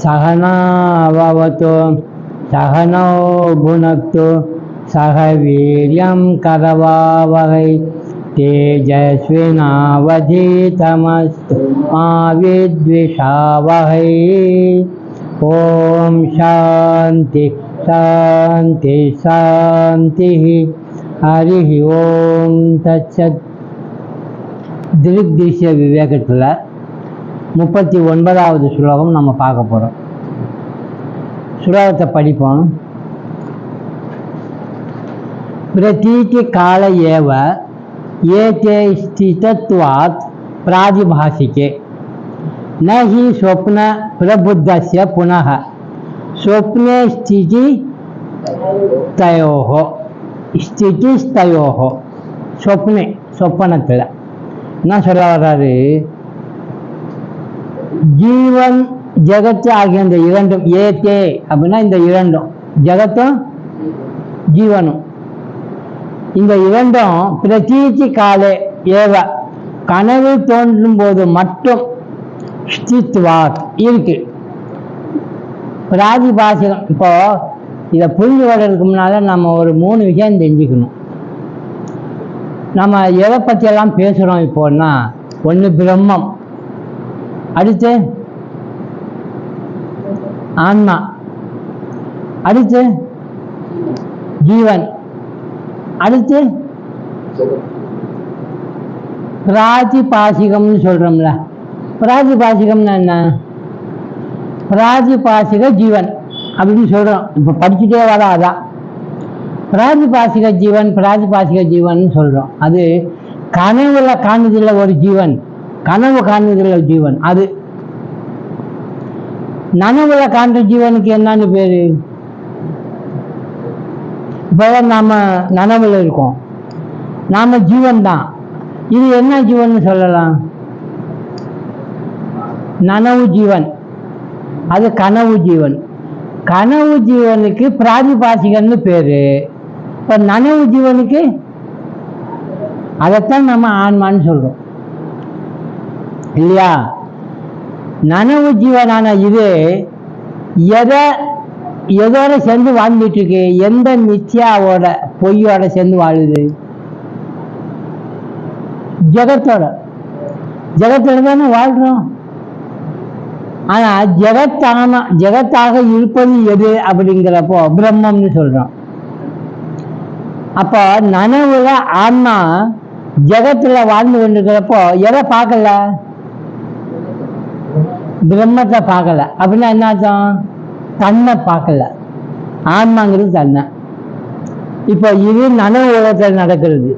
सहनाववतु सहनौ भुनक्तु सह वीर्यं करवावहै तेजस्विनावधीतमस्तु मा विद्विषावहै। ओम शांति शांति शांति। हरि ओम तत्सत्। திருக்திஷ்ய விவேகத்தில் 39வது ஸ்லோகம் நம்ம பார்க்க போகிறோம். ஸ்லோகத்தை படிப்போம். பிரதீதி கால ஏவ ஏதே ஸ்திதத்வாத் பிராதிபாசிகே न हि स्वप्न प्रबुद्धस्य पुनः स्वप्ने स्थितिस्तयोः स्वप्ने स्वप्नத்தில் என்ன சொல்ல வர்றாரு, ஜீவன் ஜெகத்து ஆகிய இந்த இரண்டும் ஏத்தே அப்படின்னா இந்த இரண்டும் ஜெகத்தும் ஜீவனும் இந்த இரண்டும் பிரதீதி காலே ஏவ கனவு தோன்றும் போது மட்டும் ஸ்தித்வாத் இருக்கு. பிராதிபாசிகம். இப்போ இதை புரிஞ்சு வர்றதுக்கு முன்னால நம்ம ஒரு 3 விஷயம் தெரிஞ்சுக்கணும். நம்ம எதை பற்றியெல்லாம் பேசுகிறோம் இப்போன்னா, ஒன்று பிரம்மம், அடுத்து ஆன்மா, அடுத்து ஜீவன், அடுத்து பிராதிபாசிகம்னு சொல்கிறோம்ல. பிராதிபாசிகம்னா என்ன? பிராதிபாசிக ஜீவன் அப்படின்னு சொல்கிறோம். இப்போ படிச்சுட்டே வர அதான் பிராதிபாசிக ஜீவன். பிராதிபாசிக ஜீவன் சொல்கிறோம். அது கனவுல காணுதில்ல ஒரு ஜீவன், கனவு காணுதில்ல ஜீவன். அது நனவுல காண்ற ஜீவனுக்கு என்னன்னு பேரு? இப்போ நாம நனவுல இருக்கோம், நாம ஜீவன் தான். இது என்ன ஜீவன் சொல்லலாம்? நனவு ஜீவன், அது கனவு ஜீவன். கனவு ஜீவனுக்கு பிராதிபாசிகன்னு பேரு. இப்ப நனவு ஜீவனுக்கு அதைத்தான் நம்ம ஆன்மான்னு சொல்றோம் இல்லையா? நனவு ஜீவனான இது எதோட சேர்ந்து வாழ்ந்துட்டு இருக்கு? எந்த மித்யாவோட, பொய்யோட சேர்ந்து வாழுது? ஜெகத்தோட. ஜெகத்தோட தானே வாழ்றோம். ஆனா ஜெகத்தாக இருப்பது எது அப்படிங்கிறப்போ பிரம்மம்னு சொல்றோம். அப்போ நனவுல ஆன்மா ஜெகத்துல வாழ்ந்து கொண்டிருக்கிறப்போ எதை பார்க்கல? பிரம்மத்தை பார்க்கல. அப்படின்னா என்ன அர்த்தம்? தன்னை பார்க்கல. ஆன்மாங்கிறது தன்னை. இப்போ இது நனவு உலகத்தில் நடக்கிறது.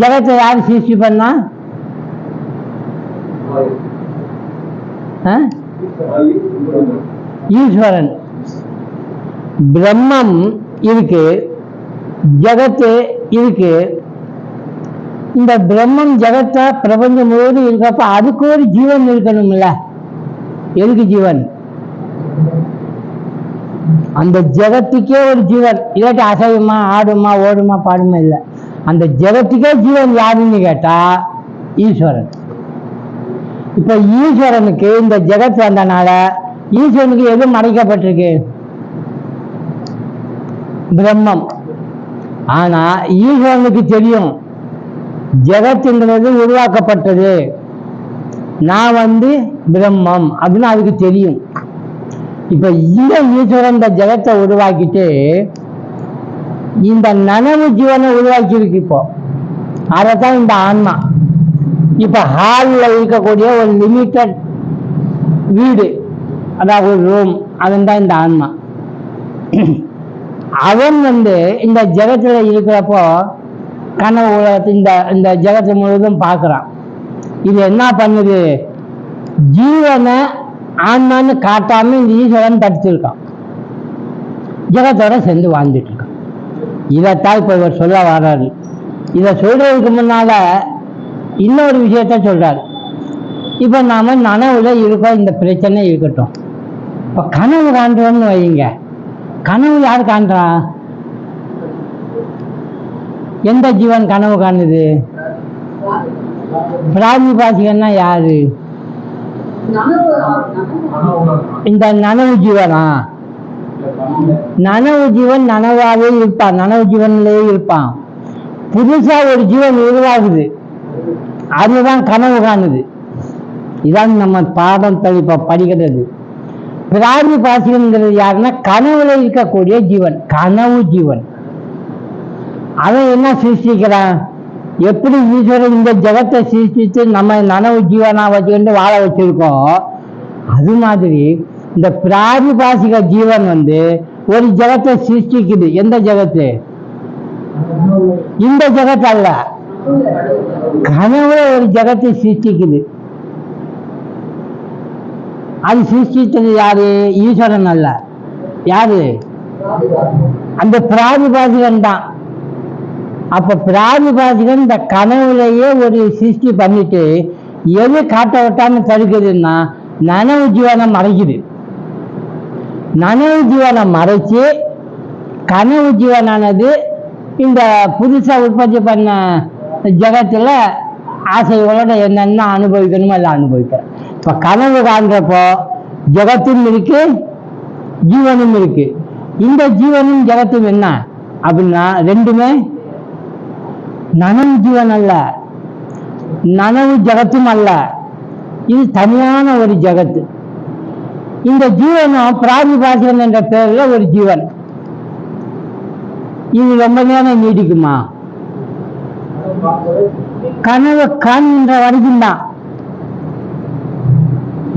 ஜெகத்தை யார் சிருஷ்டி பண்ணா? ஈஸ்வரன். பிரம்மம் இருக்கு, ஜெகத்து இருக்கு. இந்த பிரம்மம் ஜெகத்தை பிரபஞ்சம் முழுவதும் இருக்கப்ப அதுக்கு ஒரு ஜீவன் இருக்கணும்ல. எதுக்கு ஜீவன்? அந்த ஜெகத்துக்கே ஒரு ஜீவன். இல்லாட்டி அசையுமா, ஆடுமா, ஓடுமா, பாடுமா? இல்லை. அந்த ஜெகத்துக்கே ஜீவன் யாருன்னு கேட்டா ஈஸ்வரன். இப்ப ஈஸ்வரனுக்கு இந்த ஜெகத் வந்தனால ஈஸ்வரனுக்கு எது மறைக்கப்பட்டிருக்கு? பிரம்மம். ஆனா ஈஸ்வரனுக்கு தெரியும் ஜெகத்துங்கிறது உருவாக்கப்பட்டது, நான் பிரம்மம் அப்படின்னு அதுக்கு தெரியும். இப்ப இந்த ஈஸ்வரன் இந்த ஜெகத்தை உருவாக்கிட்டு இந்த நனவு ஜீவனை உருவாக்கி இருக்கு. இப்போ அதைத்தான் இந்த ஆன்மா. இப்ப ஹாலில் இருக்கக்கூடிய ஒரு லிமிட்டட் வீடு, அதாவது ஒரு ரூம், அதுதான் இந்த ஆன்மா. அவன் இந்த ஜெகத்துல இருக்கிறப்போ கனவு உலகத்தை இந்த ஜெகத்தை முழுவதும் பார்க்குறான். இது என்ன பண்ணுது? ஜீவனை ஆன்மான்னு காட்டாம இந்த ஈஸ்வரன் தடுத்திருக்கான், ஜெகத்தோட சேர்ந்து வாழ்ந்துட்டு இருக்கான். இதைத்தான் இப்ப இவர் சொல்ல வர்றாரு. இதை சொல்றதுக்கு முன்னால இன்னொரு விஷயத்த சொல்றாரு. இப்ப நாம நனவுல இருக்கோம், இந்த பிரச்சனை இருக்கட்டும். இப்ப கனவு காண்றோம்னு வைங்க. கனவு யார் காண்றா? எந்த ஜீவன் கனவு காணுது? பிராதிபாசிகன்னா யாரு? இந்த நனவு ஜீவனா? நனவு ஜீவன் நனவாவே இருப்பான், நனவு ஜீவனிலேயே இருப்பான். புதுசா ஒரு ஜீவன் உருவாகுது, அதுதான் கனவு காணுது. இதான் நம்ம பாடம் இப்ப படிக்கிறது. பிராணி பாசிகங்கிறது யாருன்னா கனவுல இருக்கக்கூடிய ஜீவன், கனவு ஜீவன். அவன் என்ன சிருஷ்டிக்கிறான்? எப்படி ஈஸ்வரன் இந்த ஜெகத்தை சிருஷ்டிச்சு நம்ம நனவு ஜீவனா வச்சுக்கிட்டு வாழ வச்சிருக்கோம், அது மாதிரி இந்த பிராதிபாசிக ஜீவன் ஒரு ஜெகத்தை சிருஷ்டிக்குது. எந்த ஜெகத்து? இந்த ஜெகத் அல்ல, கனவுல ஒரு ஜெகத்தை சிருஷ்டிக்குது. அது சிருஷ்டித்தது யாரு? ஈஸ்வரன் அல்ல. யாரு? அந்த பிராதிபாசிகன் தான். அப்ப பிராதிபாசிகன் இந்த கனவுலையே ஒரு சிருஷ்டி பண்ணிட்டு எது காட்ட விட்டான்னு தடுக்குதுன்னா நனவு ஜீவனை மறைக்குது. நனவு ஜீவனை மறைச்சு கனவு ஜீவனானது இந்த புதுசா உற்பத்தி பண்ண ஜெகத்துல ஆசைகளோட என்னென்ன அனுபவிக்கணுமோ எல்லாம் அனுபவிக்கிறேன். இப்ப கனவு காண்றப்போ ஜெகத்தும் இருக்கு, ஜீவனும் இருக்கு. இந்த ஜீவனும் ஜெகத்தும் என்ன அப்படின்னா ரெண்டுமே நனவு ஜீவன் அல்ல, நனவு ஜெகத்தும் அல்ல. இது தனியான ஒரு ஜெகத்து. இந்த ஜீவனும் பிராதிபாசிகன் என்ற பெயர்ல ஒரு ஜீவன். இது ரொம்ப நேரம் நீடிக்குமா? கனவு காண்கின்ற வரைக்கும் தான்.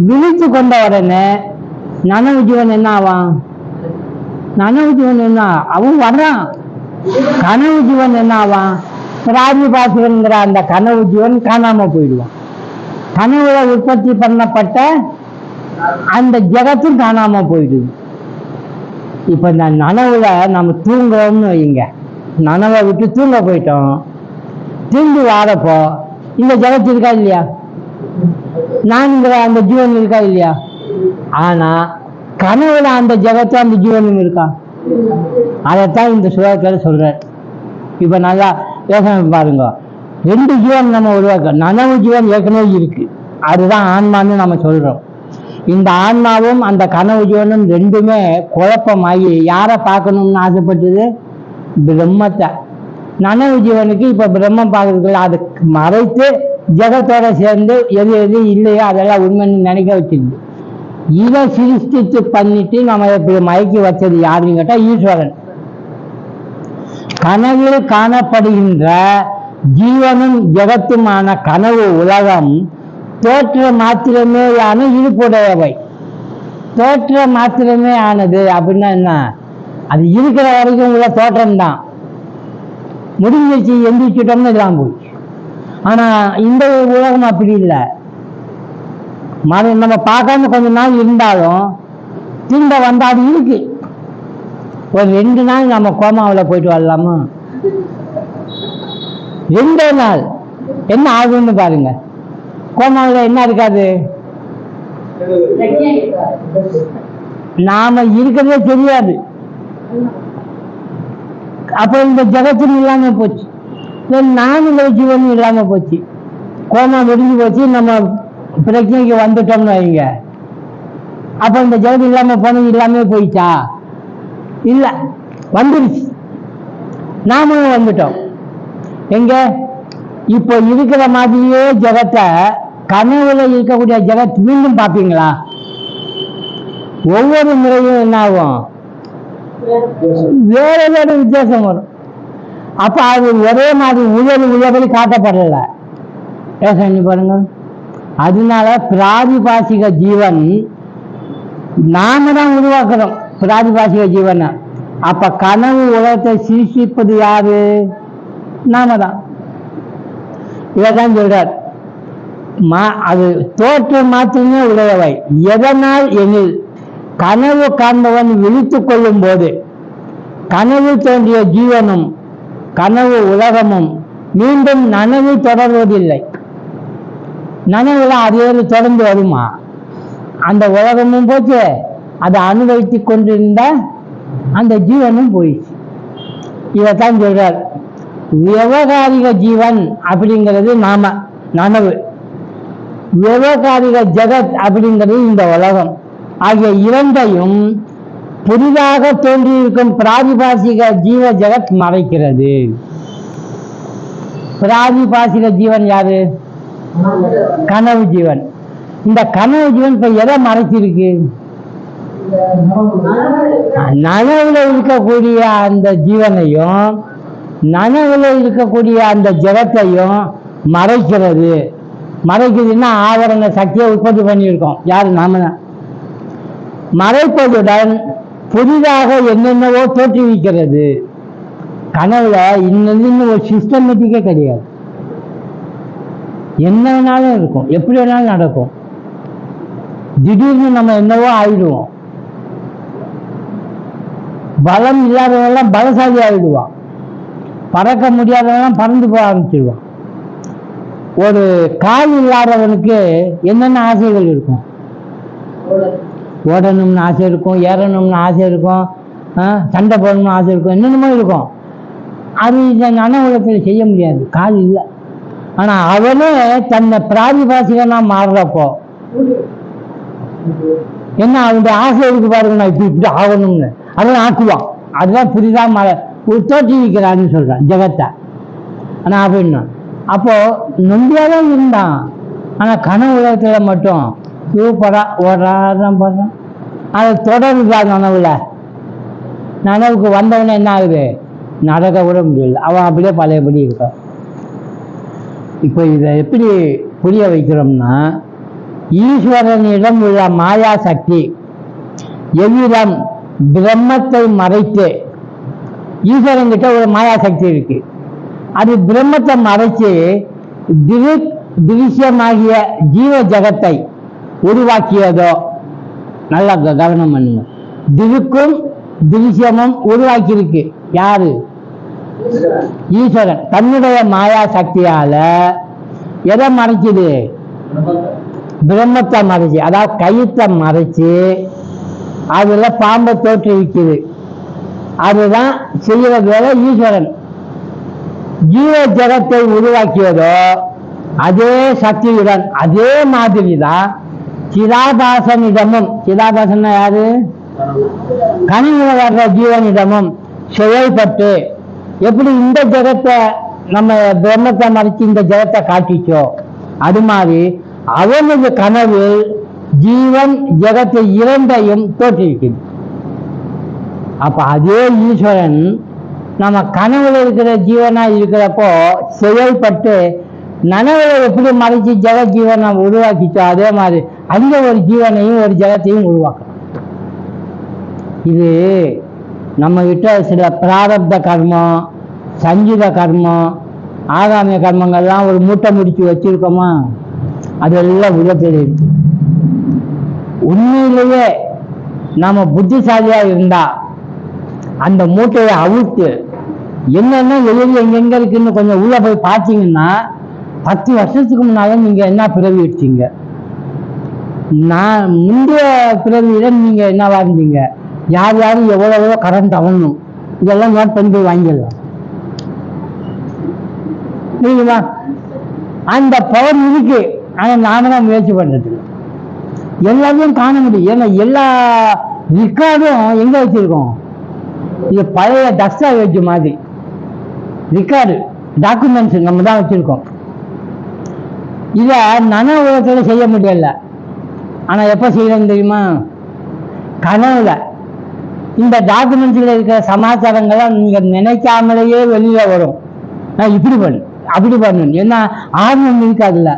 விழித்து கொண்ட உடனே நனவு ஜீவன் என்ன ஆவான்? நனவு ஜீவன் என்ன அவன் வர்றான். கனவு ஜீவன் என்ன ஆவான்? பிராதிபாசிகன்கிற அந்த கனவு ஜீவன் காணாம போயிடுவான். கனவுல உற்பத்தி பண்ணப்பட்ட அந்த ஜெகத்தும் காணாம போயிடுது. இப்ப இந்த நனவுல நம்ம தூங்குறோம்னு வைங்க, நனவை விட்டு தூங்க போயிட்டோம், திரும்பி வாரப்போ இந்த ஜெகத்து இருக்கா இல்லையா? நான்கிற அந்த ஜீவன் இருக்கா இல்லையா? ஆனா கனவுல அந்த ஜெகத்தும் அந்த ஜீவனும் இருக்கா? அதைத்தான் இந்த சுழற்சியில சொல்றார். இப்ப நல்லா யோசனை பாருங்க. ரெண்டு ஜீவன் நம்ம உருவாக்க, நனவு ஜீவன் ஏற்கனவே இருக்கு, அதுதான் ஆன்மான்னு நம்ம சொல்றோம். இந்த ஆன்மாவும் அந்த கனவு ஜீவனும் ரெண்டுமே குழப்பமாகி யாரை பார்க்கணும்னு ஆசைப்பட்டது? பிரம்மத்தை. நனவு ஜீவனுக்கு இப்ப பிரம்மம் பார்க்கறதுக்குள்ள அதை மறைத்து ஜெகத்தோட சேர்ந்து எது எது இல்லையோ அதெல்லாம் உண்மைன்னு நினைக்க வச்சிருக்கு. இதை சிருஷ்டித்து பண்ணிட்டு நம்ம இப்படி மயக்கி வச்சது யாருன்னு கேட்டா ஈஸ்வரன். கனவில் காணப்படுகின்ற ஜீவனும் ஜெகத்துமான கனவு உலகம் தோற்ற மாத்திரமேயான இருப்புடையவை. தோற்ற மாத்திரமே ஆனது அப்படின்னா என்ன? அது இருக்கிற வரைக்கும் உள்ள தோற்றம் தான். முடிஞ்சிச்சு, எந்திரிச்சிட்டோம்னு இதெல்லாம் போச்சு. ஆனா இந்த உலகம் அப்படி இல்லை. நம்ம பார்க்காம கொஞ்ச நாள் இருந்தாலும் திரும்ப வந்தா அது இருக்கு. ஒரு 2 நாள் நம்ம கோமாவில் போயிட்டு வரலாமா? 2 நாள் என்ன ஆகும்னு பாருங்க. கோமாவில் என்ன இருக்காது? நாம இருக்கிறதே தெரியாது. அப்ப இந்த ஜெகத்தும் இல்லாம போச்சு, நானும் ஜீவனும் இல்லாம போச்சு. கோமா முடிஞ்சு போச்சு, நம்ம பிரச்சனைக்கு வந்துட்டோம்னு வைங்க. அப்ப இந்த ஜெகத்து இல்லாம போனது இல்லாம போயிட்டா? இல்ல, வந்துருச்சு. நாமளும் வந்துட்டோம். எங்க? இப்போ இருக்கிற மாதிரியே ஜெகத்தை கனவுல இருக்கக்கூடிய ஜெகத் மீண்டும் பார்ப்பீங்களா? ஒவ்வொரு முறையும் என்ன ஆகும்? வேற வேற வித்தியாசம் வரும். அப்ப அது ஒரே மாதிரி உயர்வு காட்டப்படல. யோசனை பாருங்க. அதனால பிராதிபாசிக ஜீவன் நாம தான் உருவாக்குறோம், பிராதிபாசிக ஜீவனை. அப்ப கனவு உலகத்தை சிருஷ்டிப்பது யாரு? நாம தான். இதான் சொல்றார். அது தோற்றம் மாத்திரமே உடையவை. எதனால் எனில் கனவு காண்பவன் விழித்துக் கொள்ளும் போது கனவு தோன்றிய ஜீவனும் கனவு உலகமும் மீண்டும் நனவு தொடர்வதில்லை. நனவுல அதே தொடர்ந்து வருமா? அந்த உலகமும் போச்சு, அதை அனுபவித்துக் கொண்டிருந்த அந்த ஜீவனும் போயிடுச்சு. இதைத்தான் சொல்றார். விவகாரிக ஜீவன் அப்படிங்கிறது நாம, நனவு. விவகாரிக ஜெகத் அப்படிங்கிறது இந்த உலகம் ஆகிய இரண்டையும் புதிதாக தோன்றியிருக்கும் பிராதிபாசிக ஜீவ ஜெகத் மறைக்கிறது. பிராதிபாசிக ஜீவன் யாரு? கனவு ஜீவன். இந்த கனவு ஜீவன் இப்ப எதை மறைச்சிருக்கு? நனவுல இருக்கக்கூடிய அந்த ஜீவனையும் நனவுல இருக்கக்கூடிய அந்த ஜெகத்தையும் மறைக்கிறது. மறைக்குதுன்னா ஆவரண சக்தியை உற்பத்தி பண்ணியிருக்கோம். யாரு? நாம தான். மறைப்பதுடன் புதிதாக என்னென்னவோ தோற்றுவிக்கிறது. கனவுல இன்னும் ஒரு சிஸ்டமேட்டிக்கே கிடையாது. என்ன வேணாலும் இருக்கும், எப்படி வேணாலும் நடக்கும். திடீர்னு நம்ம என்னவோ ஆயிடுவோம். பலம் இல்லாதவெல்லாம் பலசாலி ஆயிடுவான். பறக்க முடியாதவெல்லாம் பறந்து போக ஆரம்பிச்சிடுவான். ஒரு கால் இல்லாதவனுக்கு என்னென்ன ஆசைகள் இருக்கும்? ஓடணும்னு ஆசை இருக்கும், ஏறணும்னு ஆசை இருக்கும், சண்டை போடணும்னு ஆசை இருக்கும், என்னென்னமோ இருக்கும். அது இந்த நனவுலகத்தில் செய்ய முடியாது, கால் இல்லை. ஆனால் அவனே தன்னை பிராதிபாசிகனா மாறுறப்போ என்ன அவனுடைய ஆசை இருக்கு பாருங்க, நான் இப்படி இப்படி ஆகணும்னு அதெல்லாம் ஆக்குவான். அதுதான் புதிதாக தோற்றுவிக்கிறான்னு சொல்கிறான் ஜெகத்தை. ஆனால் அப்படின்னா அப்போ நொண்டியாதான் இருந்தான். ஆனால் கனவு உலகத்தில் மட்டும் சூப்பரா ஓடாதான் போடுறான். அதை தொடருதா நனவுல. நனவுக்கு வந்தவனே என்ன ஆகுது? நடக்க கூட முடியல. அவன் அப்படியே பழையபடி இருக்கான். இப்போ இதை எப்படி புரிய வைக்கிறோம்னா, ஈஸ்வரனிடம் உள்ள மாயா சக்தி எவ்விதம் பிரம்மத்தை மறைத்து, ஈஸ்வரன் கிட்ட ஒரு மாயா சக்தி இருக்கு, அது பிரம்மத்தை மறைச்சு திருஷ்யமாகிய ஜீவ ஜகத்தை உருவாக்கியதோ. நல்லா கவனம் பண்ணுங்க. திருக்கும் திருஷ்யமும் உருவாக்கி இருக்கு யாரு? ஈஸ்வரன் தன்னுடைய மாயா சக்தியால எதை மறைக்குது? பிரம்மத்தை மறைச்சு, அதாவது கயிற்றை மறைச்சு அதுல பாம்பை தோற்றுவிக்குது. அதுதான் செய்யற வேலை ஈஸ்வரன். ஜீவ ஜகத்தை உருவாக்கியதோ அதே சக்தியுடன் அதே மாதிரி தான் சிதாபாசனிடமும், சிதாபாசன் யாரு? கனவுல வர்ற ஜீவனிடமும் செயல்பட்டு எப்படி இந்த ஜெகத்தை நம்ம பிரம்மத்தை மறைச்சு இந்த ஜெகத்தை காட்டிச்சோ, அது மாதிரி அவனது கனவு ஜீவன் ஜெகத்தை இரண்டையும் தோற்றுவிக்குது. அப்ப அதே ஈஸ்வரன் நம்ம கனவுல இருக்கிற ஜீவனா இருக்கிறப்போ செயல்பட்டு நனவுல எப்படி மறைச்சு ஜெக ஜீவனை உருவாக்கிச்சோ அதே மாதிரி அந்த ஒரு ஜீவனையும் ஒரு ஜெகத்தையும் உருவாக்கணும். இது நம்ம கிட்ட சில பிராரப்த கர்மம், சஞ்சித கர்மம், ஆகாமிய கர்மங்கள்லாம் ஒரு மூட்டை முடிச்சு வச்சிருக்கோமா, அதெல்லாம் உலகத்தில் இருக்கு. உண்மையிலேயே நாம புத்திசாலியா இருந்தா அந்த மூட்டையை அவிழ்த்து என்னென்ன வெளியில் எங்கெங்க இருக்குன்னு கொஞ்சம் உள்ள போய் பார்த்தீங்கன்னா 10 வருஷத்துக்கு முன்னால நீங்க என்ன பிறவி வச்சீங்க, நான் முந்தைய பிறவியில நீங்க என்னவா இருந்தீங்க, யார் யாரும் எவ்வளோ கரண்ட் ஆகணும், இதெல்லாம் நோட் பண்ணி போய் வாங்கிடலாம். புரியுமா? அந்த பவர் இருக்கு. ஆனால் நாம தான் முயற்சி பண்றது எல்லாத்தையும் காண முடியும். ஏன்னா எல்லா ரெக்கார்டும் எங்க வச்சிருக்கோம்? இது பழைய தஸ்தாவேஜ் மாதிரி ரெக்கார்டு, டாக்குமெண்ட்ஸ் நம்ம தான் வச்சிருக்கோம். இதை நனவு உலகத்தில் செய்ய முடியல. ஆனால் எப்போ செய்யணும் தெரியுமா? கனவுல. இந்த டாக்குமெண்ட்ஸில் இருக்கிற சமாச்சாரங்களை நீங்கள் நினைக்காமலேயே வெளியில வரும். நான் இப்படி பண்ணு அப்படி பண்ணு, ஏன்னா ஆர்வம் இருக்காதுல்ல.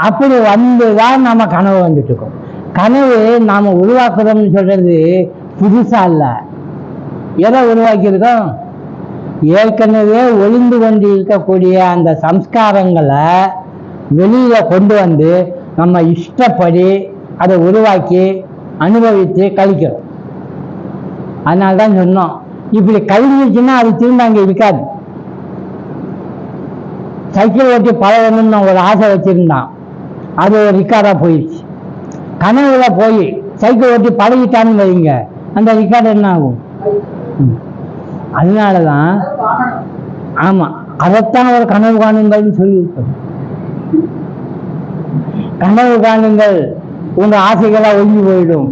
அப்படி வந்துதான் நாம கனவு வந்துட்டு இருக்கோம். கனவு நாம உருவாக்குறோம்னு சொல்றது புதுசா இல்லை. எதை உருவாக்கியிருக்கோம்? ஏற்கனவே ஒளிந்து கொண்டு இருக்கக்கூடிய அந்த சம்ஸ்காரங்களை வெளியில கொண்டு வந்து நம்ம இஷ்டப்படி அதை உருவாக்கி அனுபவித்து கழிக்கிறோம். அதனால்தான் சொன்னோம், இப்படி கழிஞ்சிச்சுன்னா அது திரும்ப அங்கே இருக்காது. சைக்கிள் ஓட்டி பழகணும்னு ஒரு ஆசை வச்சிருந்தான், அது ஒரு ரிக்கார்டா போயிடுச்சு. கனவுல போய் சைக்கிள் ஓட்டி பழகிட்டான்னு வைங்க, அந்த ரிக்கார்டு என்ன ஆகும்? அதனாலதான் ஆமா, அதைத்தான் ஒரு கனவு காணுங்கள்னு சொல்லியிருக்கோம். கனவு காணுங்கள், உங்க ஆசைகளா ஒழுங்கி போயிடும்.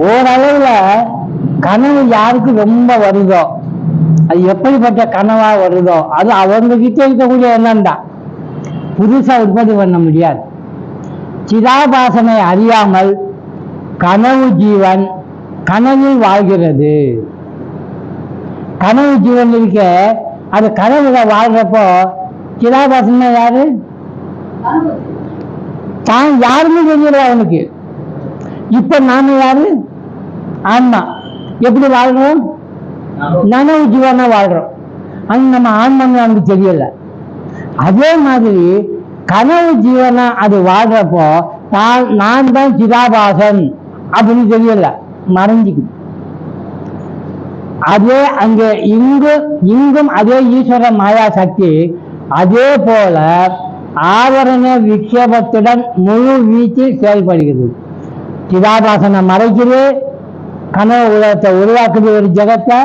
ஓரளவுல கனவு யாருக்கு ரொம்ப வருதோ, அது எப்படிப்பட்ட கனவா வருதோ அது அவங்க கிட்ட இருக்கக்கூடிய எண்ணம் தான், புதுசா உற்பத்தி பண்ண முடியாது. சிதாபாசனை அறியாமல் கனவு ஜீவன் கனவில் வாழ்கிறது. கனவு ஜீவன் இருக்க அது கனவுல வாழ்றப்போ சிதாபாசனை யாரு? தான் யாருன்னு தெரியல அவனுக்கு. இப்ப நாம யாரு? ஆன்மா. எப்படி வாழ்றோம்? நனவு ஜீவனா வாழ்றோம். அது நம்ம ஆன்மான்னு அவனுக்கு தெரியல. அதே மாதிரி கனவு ஜீவனா அது வாழ்றப்போ நான் தான் சிதாபாசன் அப்படின்னு தெரியல, மறைஞ்சிக்குது. அதே அங்கே இங்கும் அதே ஈஸ்வர மாயா சக்தி அதே போல ஆவரண விக்ஷேபத்துடன் முழு வீச்சில் செயல்படுகிறது. சிதாபாசனை மறைக்குது, கனவு உலகத்தை உருவாக்குது. ஒரு ஜெகத்தை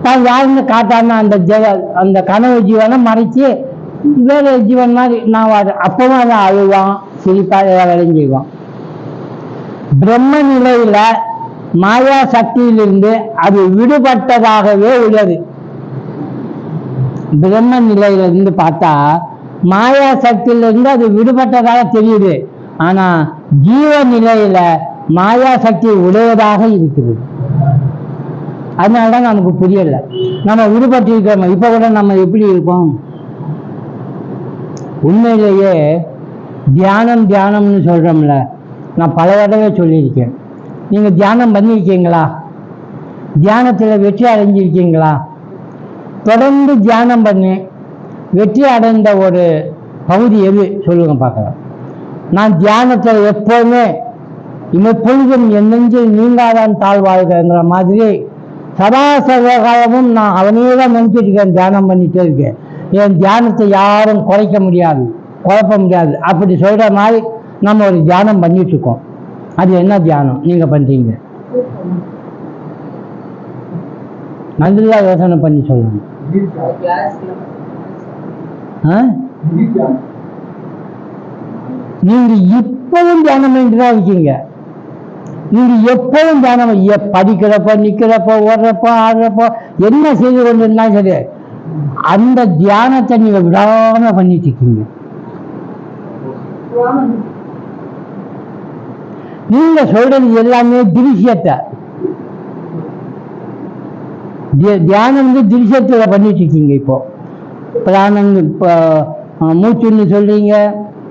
தான் யாருன்னு காட்டாம அந்த கனவு ஜீவனை மறைச்சு வேற ஜீவன் மாதிரி நான் அப்பவும் அதை அழுவான், சிரிப்பா வேலையும் செய்வான். பிரம்ம நிலையில மாயா சக்தியிலிருந்து அது விடுபட்டதாகவே உள்ளது. பிரம்ம நிலையிலிருந்து பார்த்தா மாயா சக்தியிலிருந்து அது விடுபட்டதாக தெரியுது. ஆனா ஜீவ நிலையில மாயா சக்தி உடையதாக இருக்கிறது. அதனாலதான் நமக்கு புரியல. நம்ம விடுபட்டு இருக்கிறோம். இப்ப கூட நம்ம எப்படி இருக்கோம்? உண்மையிலேயே தியானம்னு சொல்றோம்ல, நான் பல தடவை சொல்லியிருக்கேன். நீங்க தியானம் பண்ணியிருக்கீங்களா? தியானத்தில் வெற்றி அடைஞ்சிருக்கீங்களா? தொடர்ந்து தியானம் பண்ணி வெற்றி அடைந்த ஒரு பகுதி எது சொல்லுங்க பார்க்கலாம். நான் தியானத்தில் எப்போதுமே இப்பொழுதும் என் நெஞ்சில் நீங்காதான் தாழ்வாழ்கிற மாதிரி சதா சர்வகாலமும் நான் அவனையே தான் நினைச்சிட்டு இருக்கேன், தியானம் பண்ணிட்டே இருக்கேன். என் தியானத்தை யாரும் குறைக்க முடியாது, குழப்ப முடியாது அப்படி சொல்ற மாதிரி நம்ம ஒரு தியானம் பண்ணிட்டு இருக்கோம். அது என்ன தியானம் நீங்க பண்றீங்க? நல்லா யோசனை பண்ணி சொல்லுங்க. நீங்க இப்பவும் தியானம் பண்ணிட்டு தான் இருக்கீங்க. நீங்க எப்பவும் தியானம் படிக்கிறப்போ, நிக்கிறப்போ, ஓடுறப்போ, ஆடுறப்போ, என்ன செய்து கொண்டு இருந்தாலும் சரி அந்த தியானத்தை நீங்க விடாம பண்ணிட்டு இருக்கீங்க. நீங்க சொல்றது எல்லாமே திருஷ்யத்தை, தியானம் திருஷ்யத்துல பண்ணிட்டு இருக்கீங்க. இப்போ பிராணம், இப்போ மூச்சுன்னு சொல்றீங்க,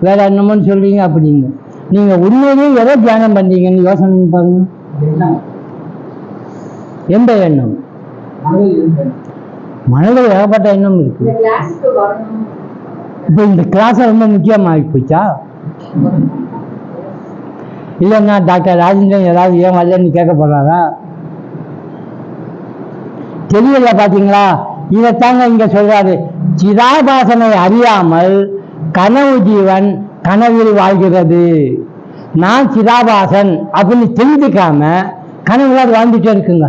வேற என்னமோன்னு சொல்றீங்க. அப்படிங்க நீங்க உண்மையிலேயே எதை தியானம் பண்றீங்கன்னு யோசனை பாருங்க. எந்த எண்ணம்? மனதில் ஏகப்பட்ட எண்ணம் இருக்கு. இப்ப இந்த கிளாஸ் ரொம்ப முக்கியமாகி போச்சா? இல்லைன்னா டாக்டர் ராஜேந்திரன் ஏதாவது ஏன் வரலன்னு கேட்க போறாரா? தெரியல. பாத்தீங்களா? இதைத்தாங்க இங்க சொல்றாரு. சிதாபாசனை அறியாமல் கனவு ஜீவன் கனவில் வாழ்கிறது. நான் சிதாபாசன் அப்படின்னு தெரிஞ்சுக்காம கனவுல வாழ்ந்துட்டே இருக்குங்க.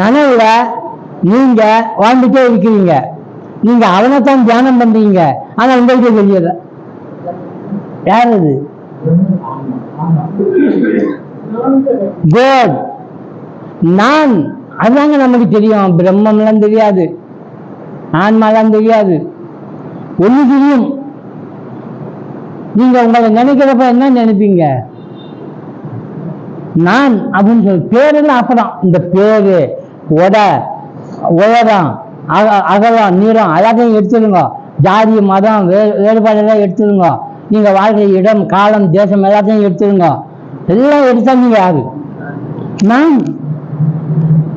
நனவுல நீங்க வாழ்ந்துட்டே இருக்கிறீங்க. நீங்க அவனைத்தான் தியானம் பண்றீங்க, ஆனா உங்களுக்கு தெரியல. யார் அது? கோட், நான். அதுதாங்க நமக்கு தெரியும். பிரம்மம்லாம் தெரியாது, ஆன்மாலாம் தெரியாது, ஒண்ணு தெரியும். நீங்க உங்களை நினைக்கிறப்ப என்ன நினைப்பீங்க? நான் அப்படின்னு சொல்லி பேரெல்லாம் அப்பதான். இந்த பேரு, உயரம், அகலம், நீளம் எல்லாத்தையும் எடுத்துருங்க. ஜாதி, மதம், வேறுபாடெல்லாம் எடுத்துருங்க. நீங்க வாழ்க்கை, இடம், காலம், தேசம் எல்லாத்தையும் எடுத்துருங்க. எல்லாம் எடுத்தா நீங்க யாரு? நான்.